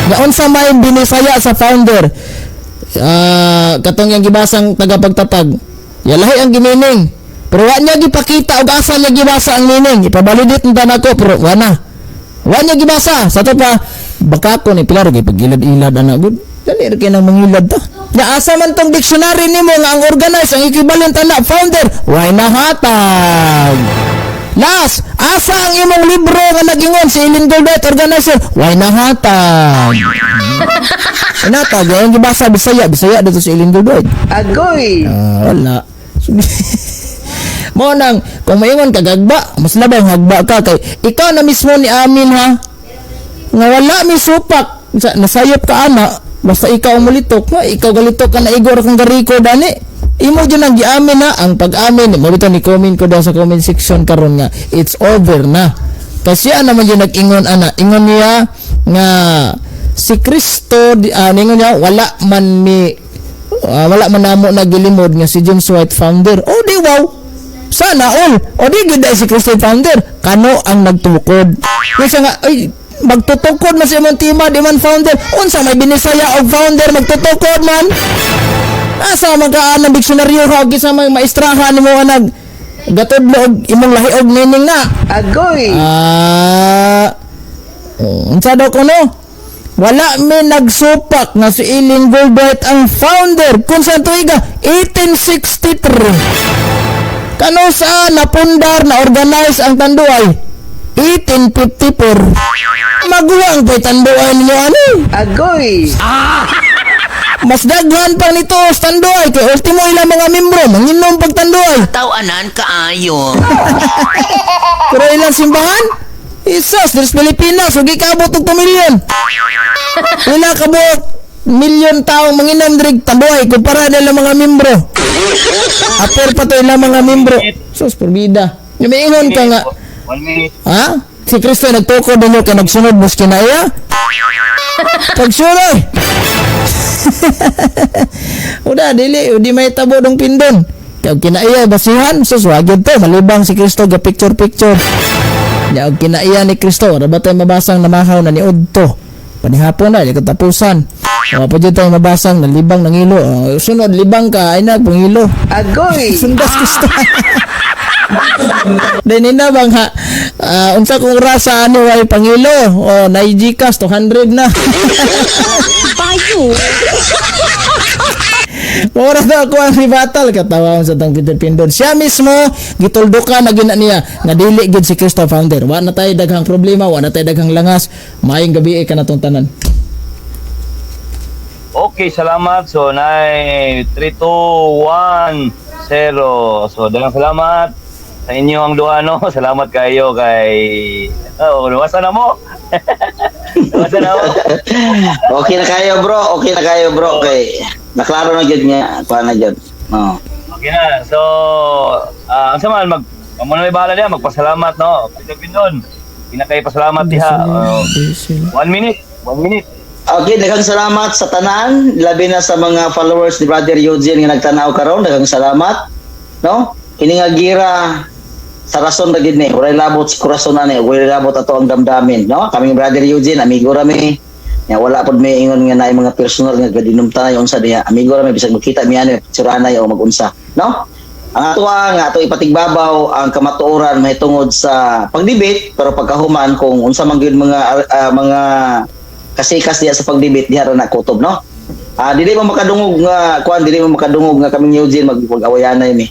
Nga unsa may binisaya sa founder? Katong yang gibasang tagapagtatag. Yalahi ang gimining. Pero wa niya gipakita og asa niya gibasa ang meaning. Ipabalidit nta nako pero wa na. Wa niya gibasa. Sa to pa baka ko ni pilar gay pagilad-ilad ana gud. Dali ra kay nang mangilad ta. Nya asa man tong dictionary nimo nga ang organize ang equivalent ana founder. Why nahatag? Last, asa ang imong libro nga nagingon si Ellen Goldwhite organizer? Why nahatag? Inatag ang gibasa Bisaya dito si Ellen Goldwhite. Agoy! Wala. Mo nang kung maingon ka gagba, mas labang hagba ka kay ikaw na mismo ni amin ha. Nga wala mi supak nasayop ka ana, basta ikaw ang mulitok, nga ikaw galitok ka na igor kang gariko dani. Imo dyan ang giamin na ang pag-amin mo bitaw ni comment ko daw sa comment section karon nga it's over na. Kasi naman yung nag-ingon ana, ingon niya nga si Kristo ningon niya wala man namo nagilimod nga si James White founder. Oh di wow. Sana all. O di gud si Kristo founder. Kano ang nagtukod. Kasi nga ay magtutukod man sa imong tima di man founder. Unsa may binisaya og founder magtutukod man. Asa magkaan ng diksyonaryo ka og sa may maestrahan nimo nga nag gatudlo og imong lahi og meaning na. Agoy! Unsa daw kuno? Wala may nagsupak na si Ellen Goldwhite ang founder kung sa tuiga 1863. Kano sa napundar na organize ang Tanduay? 1854. Maguwang pa'y tanduan ninyo ano? Agoy! Mas daghan pa nito tanduay kay ultimo ilang mga membro manginom pag tanduay. Tawanan kaayo. Pero ilang simbahan? Isos, there's Pilipinas, huwag ikabot og 2 milyon. Wala kabot, milyon taong manginom dirig tanduay kumpara nila mga membro. Aper pa to ilang mga membro. Sus, porbida. Yumiingon ka nga. 1 minute. Ha? Si Kristo nagtukod ninyo ka nagsunod mo kinaya? Pagsunod! Uda, di may tabo dong pindon. Kaya kinaiya, basihan, suswagin to, malibang si Kristo ga picture-picture. Kaya kinaiya ni Kristo, wala ba tayo mabasang namahaw na ni Udto? Panihapon na, di katapusan. Wala pa dyan tayo mabasang na libang ng ilo. Sunod, libang ka, ay na, pangilo. Agoy! Sundas Kristo. Dahil na bang ha, unsa kong rasa ano ay pangilo, o naijikas, 200 na. Payo. Oras na ako ang ribatal katawa sa tang Peter Pindon. Siya mismo gituldukan na gina niya nga dili gid si Kristo founder. Wa na tay daghang problema, wa na tay daghang langas. Maayong gabi ka natong tanan. Okay, salamat. So, 9, 3, 2, 1, 0. So, dalang salamat sa inyo ang duha, no? Salamat kayo kay... Oh, luwasa na mo. Luwasa na mo. Okay na kayo bro, kay naklaro na gyud nga, kuha na gyud. Oh. Okay na. So, ang saman, muna may bahala niya, magpasalamat, no? Peter Pindon, pinakay-pasalamat diha. 1 minute. 1 minute. Okay, daghang salamat sa tanan, labi na sa mga followers ni Brother Eugene nga nagtanaw karon, daghang salamat. No? Kini nga gira sa rason na gid ni, walay labot sa korason ani, walay labot ato ang damdamin, no? Kaming Brother Eugene, amigo rami. Nya wala pod may ingon nga naay mga personal nga gadinumtanay unsa diha. Amigo rami bisag makita mi ani suranay o magunsa, no? Ang atuwa nga ato ipatigbabaw ang kamatuoran mahitungod sa pagdebate pero pagkahuman kung unsa man gyud mga kasikas diha sa pagdebate diha ra na kutob, no? Dili mo makadungog nga dili mo makadungog nga kaming Eugene mag-awayanay mi.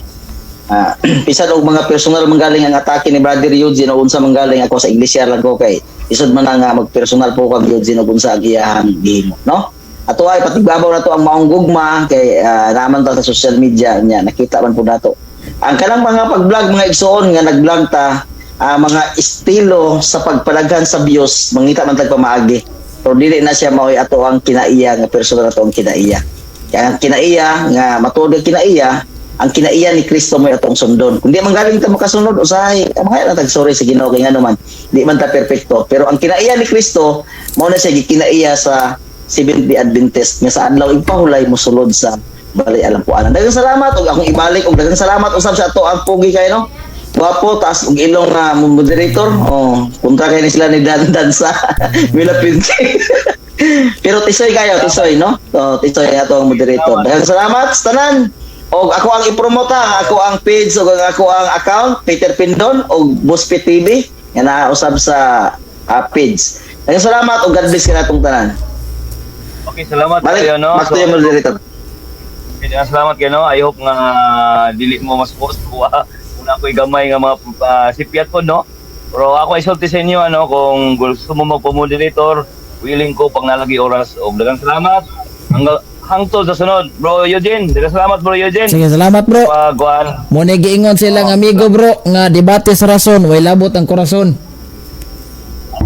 Pisan og mga personal manggaling ang atake ni Brother Eugene o unsa manggaling ako sa Iglesia lang ko kay isod man nga magpersonal po kag Eugene og unsa ang iyang gihimo, no? Ato ay patigbabaw nato ang maong gugma kay naman ta sa social media nya nakita man po nato. Ang kanang mga pag-vlog mga igsoon nga nag-vlog ta mga estilo sa pagpalaghan sa views mangita man tag pamaagi. Pero dili na siya mao ato ang kinaiya nga personal ato ang kinaiya. Kaya ang kinaiya nga matuod kinaiya ang kinaiya ni Kristo mo atong sundon. Kung di man galing ta makasunod usahay, mga natag sorry sa Ginoo kay ngano man, di man ta perpekto. Pero ang kinaiya ni Kristo mao na siya kinaiya sa Seventh-day Adventist nga sa adlaw ipahulay mo sulod sa balay alampuanan. Daghang salamat og akong ibalik og daghang salamat usab sa ato ang pugi kay no. Guwapo taas og ilong na moderator. Oh, punta kay ni sila ni Dan sa Mila Pinti. Pero tisoy kayo, tisoy no. So tisoy ato ang moderator. Daghang salamat sa tanan. Og ako ang ipromote ako ang page o ako ang account Peter Pindon og Buspet TV nga nausab sa page. Daghang salamat og God bless ka natong tanan. Okay, salamat Balik, kayo, no? back to you, moderator. Okay, salamat kayo, no? I hope nga dili mo mas post ko. Una ko'y gamay nga mga sipiat ko, no? Pero ako ay sulti sa inyo, ano? Kung gusto mo magpo-moderator, willing ko pang nalagi oras. Og daghang salamat. Hangtod sa sunod, Bro Eugene. Daghang salamat, Bro Eugene. Sige, salamat bro. Pagwan. Mo ni giingon silang amigo bro nga debate sa rason, way labot ang korason.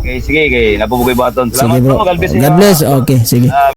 Okay, sige, kay napubugoy baton. Sige Salamat, bro. bro. God bless. God bless. Okay, sige.